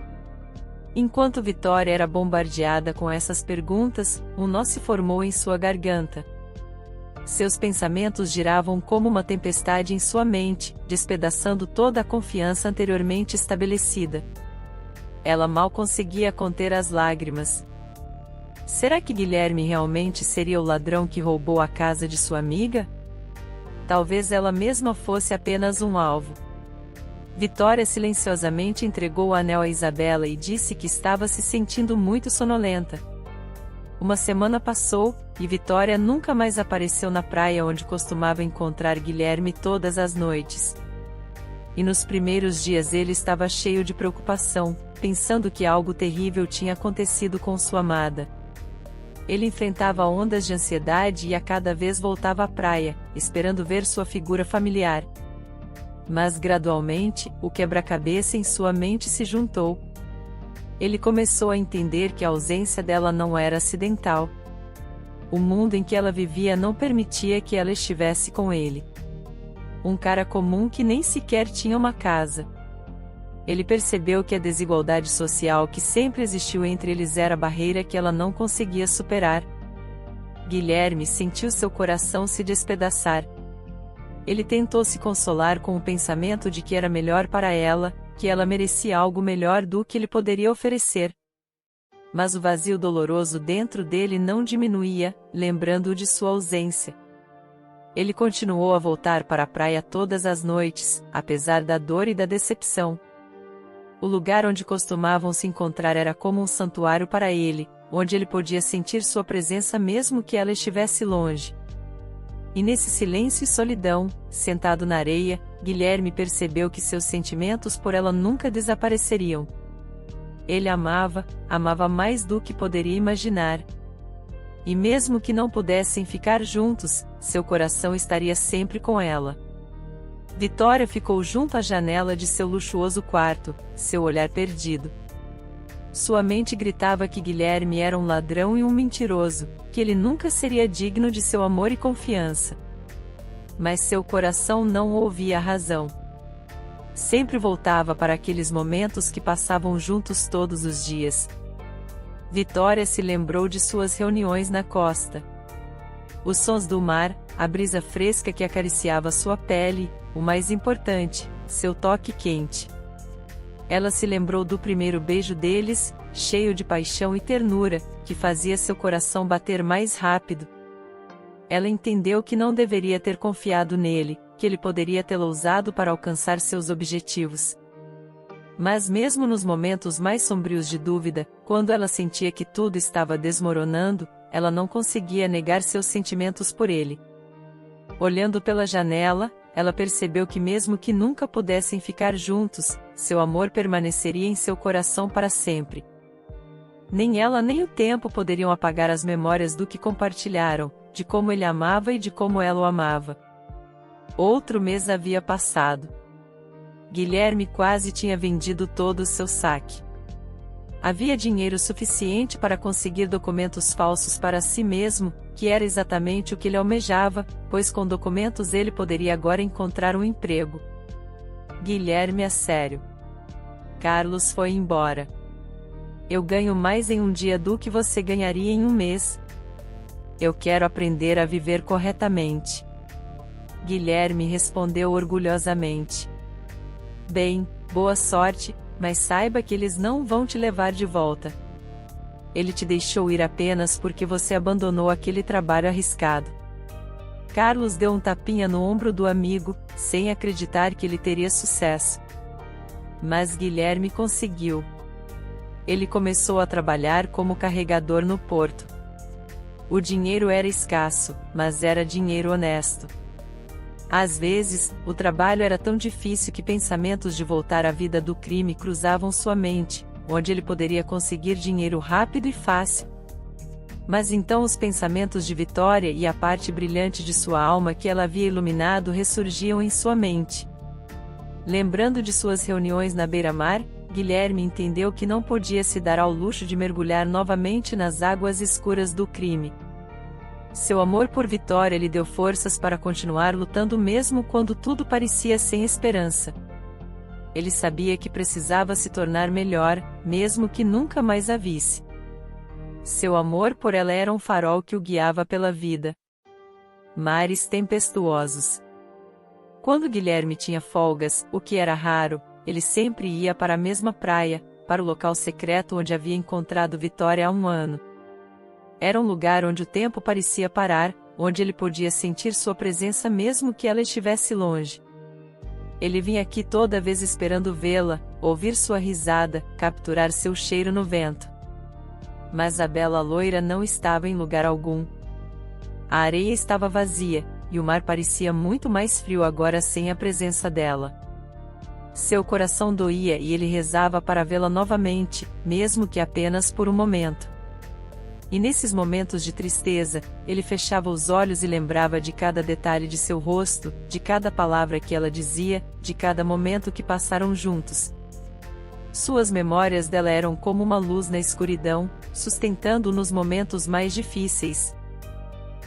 Enquanto Vitória era bombardeada com essas perguntas, um nó se formou em sua garganta. Seus pensamentos giravam como uma tempestade em sua mente, despedaçando toda a confiança anteriormente estabelecida. Ela mal conseguia conter as lágrimas. Será que Guilherme realmente seria o ladrão que roubou a casa de sua amiga? Talvez ela mesma fosse apenas um alvo. Vitória silenciosamente entregou o anel a Isabela e disse que estava se sentindo muito sonolenta. Uma semana passou, e Vitória nunca mais apareceu na praia onde costumava encontrar Guilherme todas as noites. E nos primeiros dias ele estava cheio de preocupação, pensando que algo terrível tinha acontecido com sua amada. Ele enfrentava ondas de ansiedade e a cada vez voltava à praia, esperando ver sua figura familiar. Mas gradualmente, o quebra-cabeça em sua mente se juntou. Ele começou a entender que a ausência dela não era acidental. O mundo em que ela vivia não permitia que ela estivesse com ele. Um cara comum que nem sequer tinha uma casa. Ele percebeu que a desigualdade social que sempre existiu entre eles era a barreira que ela não conseguia superar. Guilherme sentiu seu coração se despedaçar. Ele tentou se consolar com o pensamento de que era melhor para ela, que ela merecia algo melhor do que ele poderia oferecer. Mas o vazio doloroso dentro dele não diminuía, lembrando-o de sua ausência. Ele continuou a voltar para a praia todas as noites, apesar da dor e da decepção. O lugar onde costumavam se encontrar era como um santuário para ele, onde ele podia sentir sua presença mesmo que ela estivesse longe. E nesse silêncio e solidão, sentado na areia, Guilherme percebeu que seus sentimentos por ela nunca desapareceriam. Ele amava mais do que poderia imaginar. E mesmo que não pudessem ficar juntos, seu coração estaria sempre com ela. Vitória ficou junto à janela de seu luxuoso quarto, seu olhar perdido. Sua mente gritava que Guilherme era um ladrão e um mentiroso, que ele nunca seria digno de seu amor e confiança. Mas seu coração não ouvia a razão. Sempre voltava para aqueles momentos que passavam juntos todos os dias. Vitória se lembrou de suas reuniões na costa. Os sons do mar, a brisa fresca que acariciava sua pele, o mais importante, seu toque quente. Ela se lembrou do primeiro beijo deles, cheio de paixão e ternura, que fazia seu coração bater mais rápido. Ela entendeu que não deveria ter confiado nele, que ele poderia tê-la usado para alcançar seus objetivos. Mas mesmo nos momentos mais sombrios de dúvida, quando ela sentia que tudo estava desmoronando, ela não conseguia negar seus sentimentos por ele. Olhando pela janela, ela percebeu que mesmo que nunca pudessem ficar juntos, seu amor permaneceria em seu coração para sempre. Nem ela nem o tempo poderiam apagar as memórias do que compartilharam, de como ele amava e de como ela o amava. Outro mês havia passado. Guilherme quase tinha vendido todo o seu saque. Havia dinheiro suficiente para conseguir documentos falsos para si mesmo, que era exatamente o que ele almejava, pois com documentos ele poderia agora encontrar um emprego. Guilherme a sério. Carlos foi embora. Eu ganho mais em um dia do que você ganharia em um mês. Eu quero aprender a viver corretamente. Guilherme respondeu orgulhosamente. Bem, boa sorte, mas saiba que eles não vão te levar de volta. Ele te deixou ir apenas porque você abandonou aquele trabalho arriscado. Carlos deu um tapinha no ombro do amigo, sem acreditar que ele teria sucesso. Mas Guilherme conseguiu. Ele começou a trabalhar como carregador no porto. O dinheiro era escasso, mas era dinheiro honesto. Às vezes, o trabalho era tão difícil que pensamentos de voltar à vida do crime cruzavam sua mente, onde ele poderia conseguir dinheiro rápido e fácil. Mas então os pensamentos de Vitória e a parte brilhante de sua alma que ela havia iluminado ressurgiam em sua mente. Lembrando de suas reuniões na beira-mar, Guilherme entendeu que não podia se dar ao luxo de mergulhar novamente nas águas escuras do crime. Seu amor por Vitória lhe deu forças para continuar lutando mesmo quando tudo parecia sem esperança. Ele sabia que precisava se tornar melhor, mesmo que nunca mais a visse. Seu amor por ela era um farol que o guiava pela vida. Mares tempestuosos. Quando Guilherme tinha folgas, o que era raro, ele sempre ia para a mesma praia, para o local secreto onde havia encontrado Vitória há um ano. Era um lugar onde o tempo parecia parar, onde ele podia sentir sua presença mesmo que ela estivesse longe. Ele vinha aqui toda vez esperando vê-la, ouvir sua risada, capturar seu cheiro no vento. Mas a bela loira não estava em lugar algum. A areia estava vazia, e o mar parecia muito mais frio agora sem a presença dela. Seu coração doía e ele rezava para vê-la novamente, mesmo que apenas por um momento. E nesses momentos de tristeza, ele fechava os olhos e lembrava de cada detalhe de seu rosto, de cada palavra que ela dizia, de cada momento que passaram juntos. Suas memórias dela eram como uma luz na escuridão, sustentando-o nos momentos mais difíceis.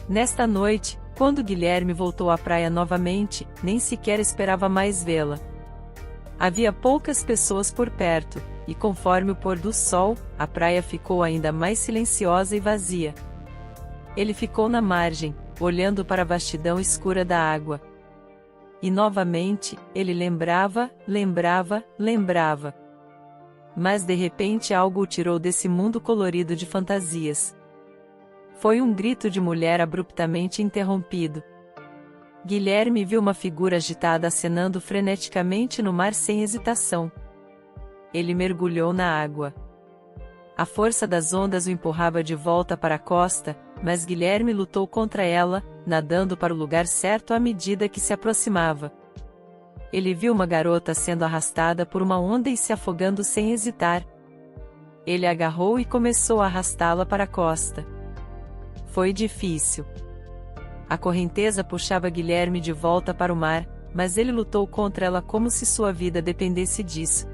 Nesta noite, quando Guilherme voltou à praia novamente, nem sequer esperava mais vê-la. Havia poucas pessoas por perto, e conforme o pôr do sol, a praia ficou ainda mais silenciosa e vazia. Ele ficou na margem, olhando para a vastidão escura da água. E novamente, ele lembrava. Mas de repente algo o tirou desse mundo colorido de fantasias. Foi um grito de mulher abruptamente interrompido. Guilherme viu uma figura agitada acenando freneticamente no mar sem hesitação. Ele mergulhou na água. A força das ondas o empurrava de volta para a costa, mas Guilherme lutou contra ela, nadando para o lugar certo à medida que se aproximava. Ele viu uma garota sendo arrastada por uma onda e se afogando sem hesitar. Ele a agarrou e começou a arrastá-la para a costa. Foi difícil. A correnteza puxava Guilherme de volta para o mar, mas ele lutou contra ela como se sua vida dependesse disso.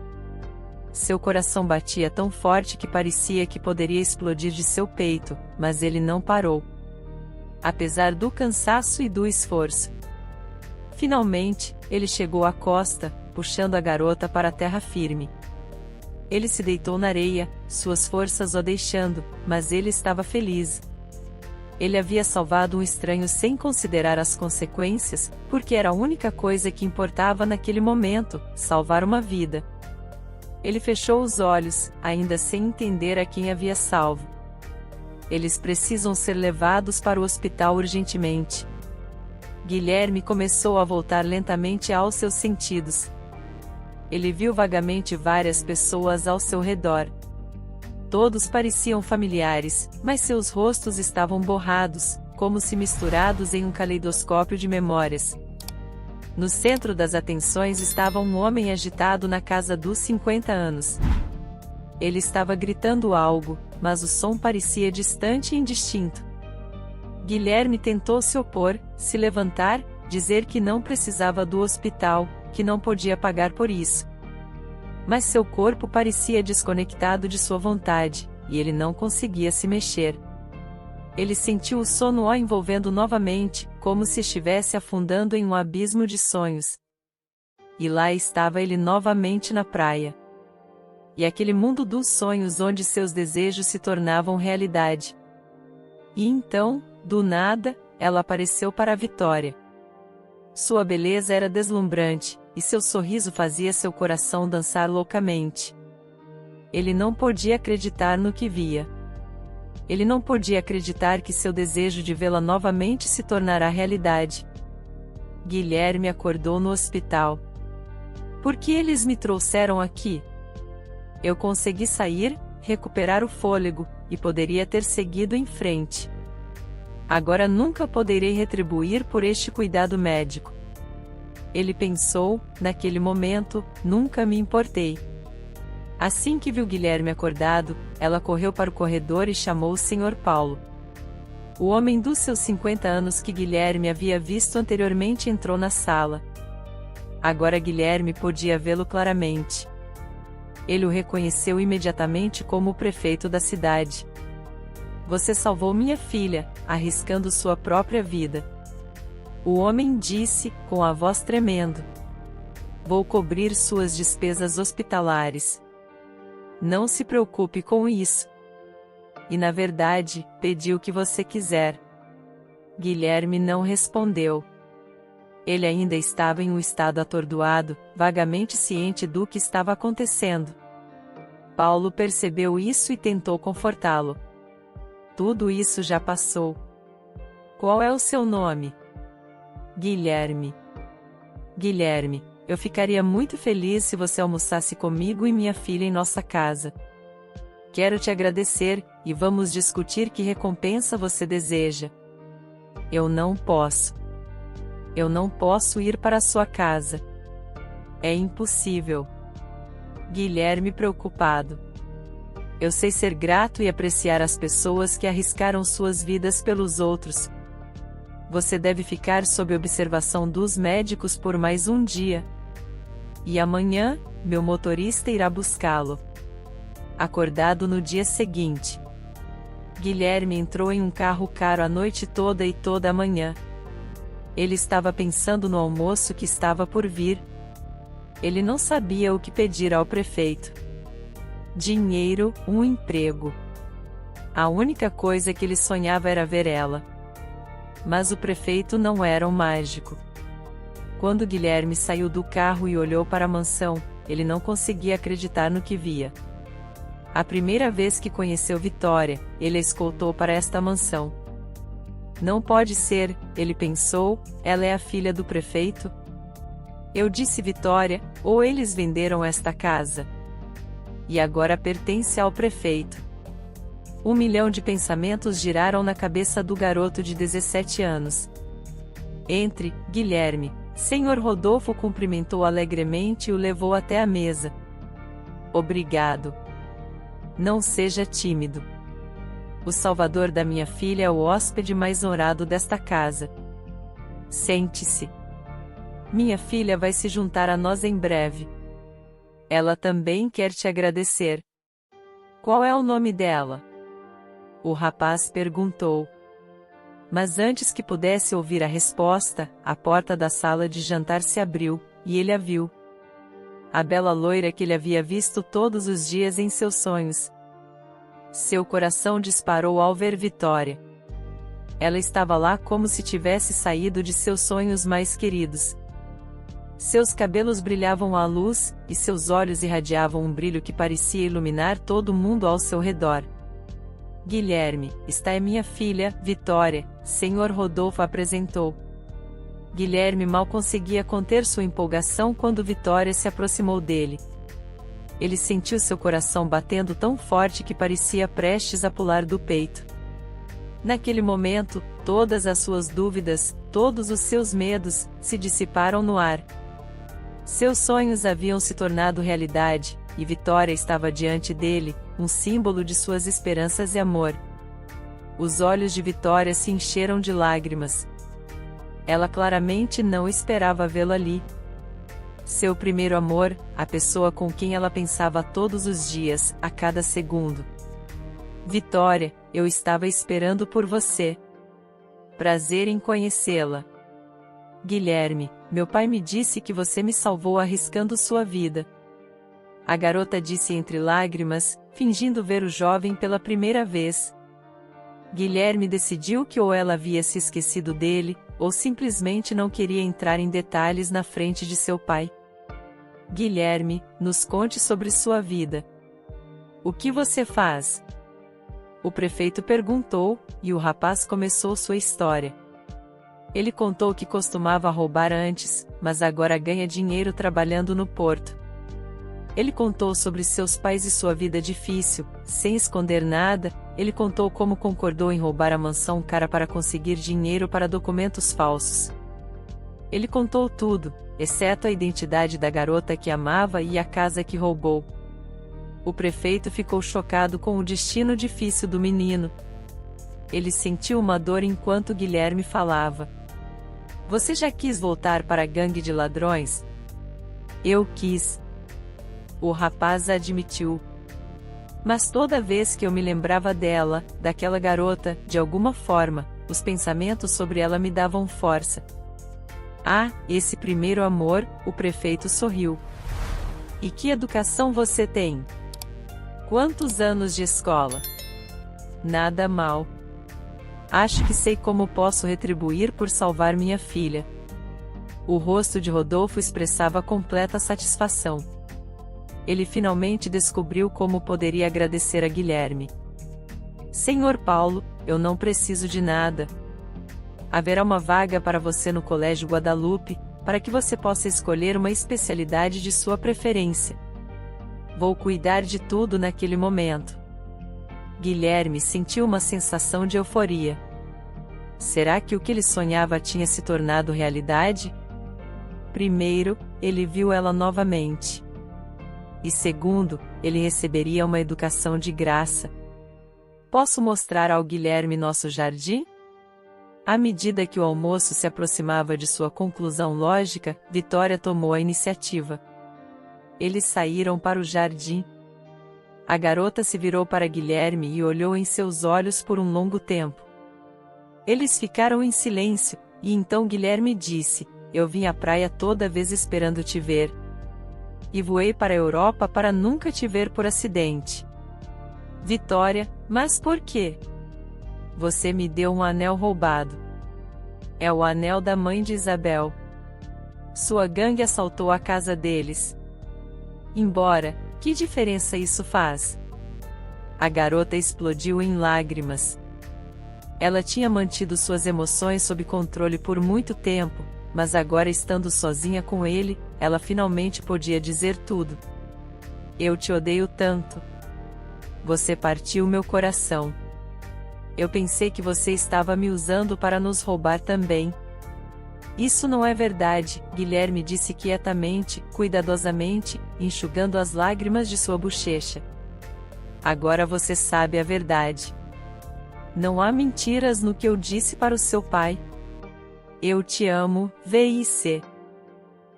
Seu coração batia tão forte que parecia que poderia explodir de seu peito, mas ele não parou. Apesar do cansaço e do esforço. Finalmente, ele chegou à costa, puxando a garota para a terra firme. Ele se deitou na areia, suas forças o deixando, mas ele estava feliz. Ele havia salvado um estranho sem considerar as consequências, porque era a única coisa que importava naquele momento, salvar uma vida. Ele fechou os olhos, ainda sem entender a quem havia salvo. Eles precisam ser levados para o hospital urgentemente. Guilherme começou a voltar lentamente aos seus sentidos. Ele viu vagamente várias pessoas ao seu redor. Todos pareciam familiares, mas seus rostos estavam borrados, como se misturados em um caleidoscópio de memórias. No centro das atenções estava um homem agitado na casa dos 50 anos. Ele estava gritando algo, mas o som parecia distante e indistinto. Guilherme tentou se opor, se levantar, dizer que não precisava do hospital, que não podia pagar por isso. Mas seu corpo parecia desconectado de sua vontade, e ele não conseguia se mexer. Ele sentiu o sono o envolvendo novamente, como se estivesse afundando em um abismo de sonhos. E lá estava ele novamente na praia. E aquele mundo dos sonhos onde seus desejos se tornavam realidade. E então, do nada, ela apareceu para a Vitória. Sua beleza era deslumbrante, e seu sorriso fazia seu coração dançar loucamente. Ele não podia acreditar no que via. Ele não podia acreditar que seu desejo de vê-la novamente se tornará realidade. Guilherme acordou no hospital. Por que eles me trouxeram aqui? Eu consegui sair, recuperar o fôlego, e poderia ter seguido em frente. Agora nunca poderei retribuir por este cuidado médico. Ele pensou, naquele momento, nunca me importei. Assim que viu Guilherme acordado, ela correu para o corredor e chamou o Sr. Paulo. O homem dos seus 50 anos que Guilherme havia visto anteriormente entrou na sala. Agora Guilherme podia vê-lo claramente. Ele o reconheceu imediatamente como o prefeito da cidade. Você salvou minha filha, arriscando sua própria vida. O homem disse, com a voz tremendo. Vou cobrir suas despesas hospitalares. Não se preocupe com isso. E na verdade, pedi o que você quiser. Guilherme não respondeu. Ele ainda estava em um estado atordoado, vagamente ciente do que estava acontecendo. Paulo percebeu isso e tentou confortá-lo. Tudo isso já passou. Qual é o seu nome? Guilherme. Guilherme, eu ficaria muito feliz se você almoçasse comigo e minha filha em nossa casa. Quero te agradecer, e vamos discutir que recompensa você deseja. Eu não posso. Eu não posso ir para a sua casa. É impossível. Guilherme preocupado. Eu sei ser grato e apreciar as pessoas que arriscaram suas vidas pelos outros. Você deve ficar sob observação dos médicos por mais um dia. E amanhã, meu motorista irá buscá-lo. Acordado no dia seguinte, Guilherme entrou em um carro caro a noite toda e toda a manhã. Ele estava pensando no almoço que estava por vir. Ele não sabia o que pedir ao prefeito. Dinheiro, um emprego. A única coisa que ele sonhava era ver ela. Mas o prefeito não era um mágico. Quando Guilherme saiu do carro e olhou para a mansão, ele não conseguia acreditar no que via. A primeira vez que conheceu Vitória, ele a escoltou para esta mansão. Não pode ser, ele pensou, ela é a filha do prefeito? Eu disse Vitória, ou eles venderam esta casa. E agora pertence ao prefeito. 1 milhão de pensamentos giraram na cabeça do garoto de 17 anos. Entre, Guilherme. Senhor Rodolfo cumprimentou alegremente e o levou até a mesa. Obrigado. Não seja tímido. O salvador da minha filha é o hóspede mais honrado desta casa. Sente-se. Minha filha vai se juntar a nós em breve. Ela também quer te agradecer. Qual é o nome dela? O rapaz perguntou. Mas antes que pudesse ouvir a resposta, a porta da sala de jantar se abriu, e ele a viu. A bela loira que ele havia visto todos os dias em seus sonhos. Seu coração disparou ao ver Vitória. Ela estava lá como se tivesse saído de seus sonhos mais queridos. Seus cabelos brilhavam à luz, e seus olhos irradiavam um brilho que parecia iluminar todo o mundo ao seu redor. Guilherme, esta é minha filha, Vitória, Senhor Rodolfo apresentou. Guilherme mal conseguia conter sua empolgação quando Vitória se aproximou dele. Ele sentiu seu coração batendo tão forte que parecia prestes a pular do peito. Naquele momento, todas as suas dúvidas, todos os seus medos, se dissiparam no ar. Seus sonhos haviam se tornado realidade, e Vitória estava diante dele, um símbolo de suas esperanças e amor. Os olhos de Vitória se encheram de lágrimas. Ela claramente não esperava vê-lo ali. Seu primeiro amor, a pessoa com quem ela pensava todos os dias, a cada segundo. Vitória, eu estava esperando por você. Prazer em conhecê-la. Guilherme, meu pai me disse que você me salvou arriscando sua vida. A garota disse entre lágrimas, fingindo ver o jovem pela primeira vez. Guilherme decidiu que ou ela havia se esquecido dele, ou simplesmente não queria entrar em detalhes na frente de seu pai. Guilherme, nos conte sobre sua vida. O que você faz? O prefeito perguntou, e o rapaz começou sua história. Ele contou que costumava roubar antes, mas agora ganha dinheiro trabalhando no porto. Ele contou sobre seus pais e sua vida difícil, sem esconder nada. Ele contou como concordou em roubar a mansão cara para conseguir dinheiro para documentos falsos. Ele contou tudo, exceto a identidade da garota que amava e a casa que roubou. O prefeito ficou chocado com o destino difícil do menino. Ele sentiu uma dor enquanto Guilherme falava. Você já quis voltar para a gangue de ladrões? Eu quis. O rapaz admitiu. Mas toda vez que eu me lembrava dela, daquela garota, de alguma forma, os pensamentos sobre ela me davam força. Ah, esse primeiro amor, o prefeito sorriu. E que educação você tem? Quantos anos de escola? Nada mal. Acho que sei como posso retribuir por salvar minha filha. O rosto de Rodolfo expressava completa satisfação. Ele finalmente descobriu como poderia agradecer a Guilherme. Senhor Paulo, eu não preciso de nada. Haverá uma vaga para você no Colégio Guadalupe, para que você possa escolher uma especialidade de sua preferência. Vou cuidar de tudo naquele momento. Guilherme sentiu uma sensação de euforia. Será que o que ele sonhava tinha se tornado realidade? Primeiro, ele viu ela novamente. E segundo, ele receberia uma educação de graça. Posso mostrar ao Guilherme nosso jardim? À medida que o almoço se aproximava de sua conclusão lógica, Vitória tomou a iniciativa. Eles saíram para o jardim. A garota se virou para Guilherme e olhou em seus olhos por um longo tempo. Eles ficaram em silêncio, e então Guilherme disse: Eu vim à praia toda vez esperando te ver. E voei para a Europa para nunca te ver por acidente. Vitória, mas por quê? Você me deu um anel roubado. É o anel da mãe de Isabel. Sua gangue assaltou a casa deles. Embora, que diferença isso faz? A garota explodiu em lágrimas. Ela tinha mantido suas emoções sob controle por muito tempo, mas agora estando sozinha com ele, ela finalmente podia dizer tudo. Eu te odeio tanto. Você partiu meu coração. Eu pensei que você estava me usando para nos roubar também. Isso não é verdade, Guilherme disse quietamente, cuidadosamente, enxugando as lágrimas de sua bochecha. Agora você sabe a verdade. Não há mentiras no que eu disse para o seu pai. Eu te amo, VIC.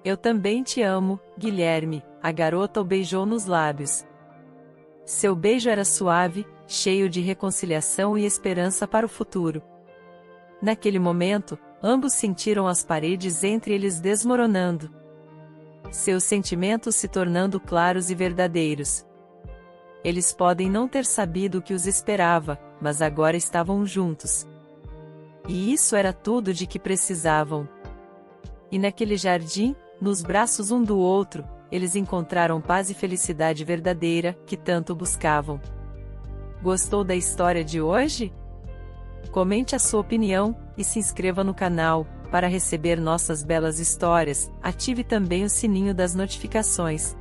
Eu também te amo, Guilherme, a garota o beijou nos lábios. Seu beijo era suave, cheio de reconciliação e esperança para o futuro. Naquele momento, ambos sentiram as paredes entre eles desmoronando. Seus sentimentos se tornando claros e verdadeiros. Eles podem não ter sabido o que os esperava, mas agora estavam juntos. E isso era tudo de que precisavam. E naquele jardim, nos braços um do outro, eles encontraram paz e felicidade verdadeira, que tanto buscavam. Gostou da história de hoje? Comente a sua opinião, e se inscreva no canal, para receber nossas belas histórias. Ative também o sininho das notificações.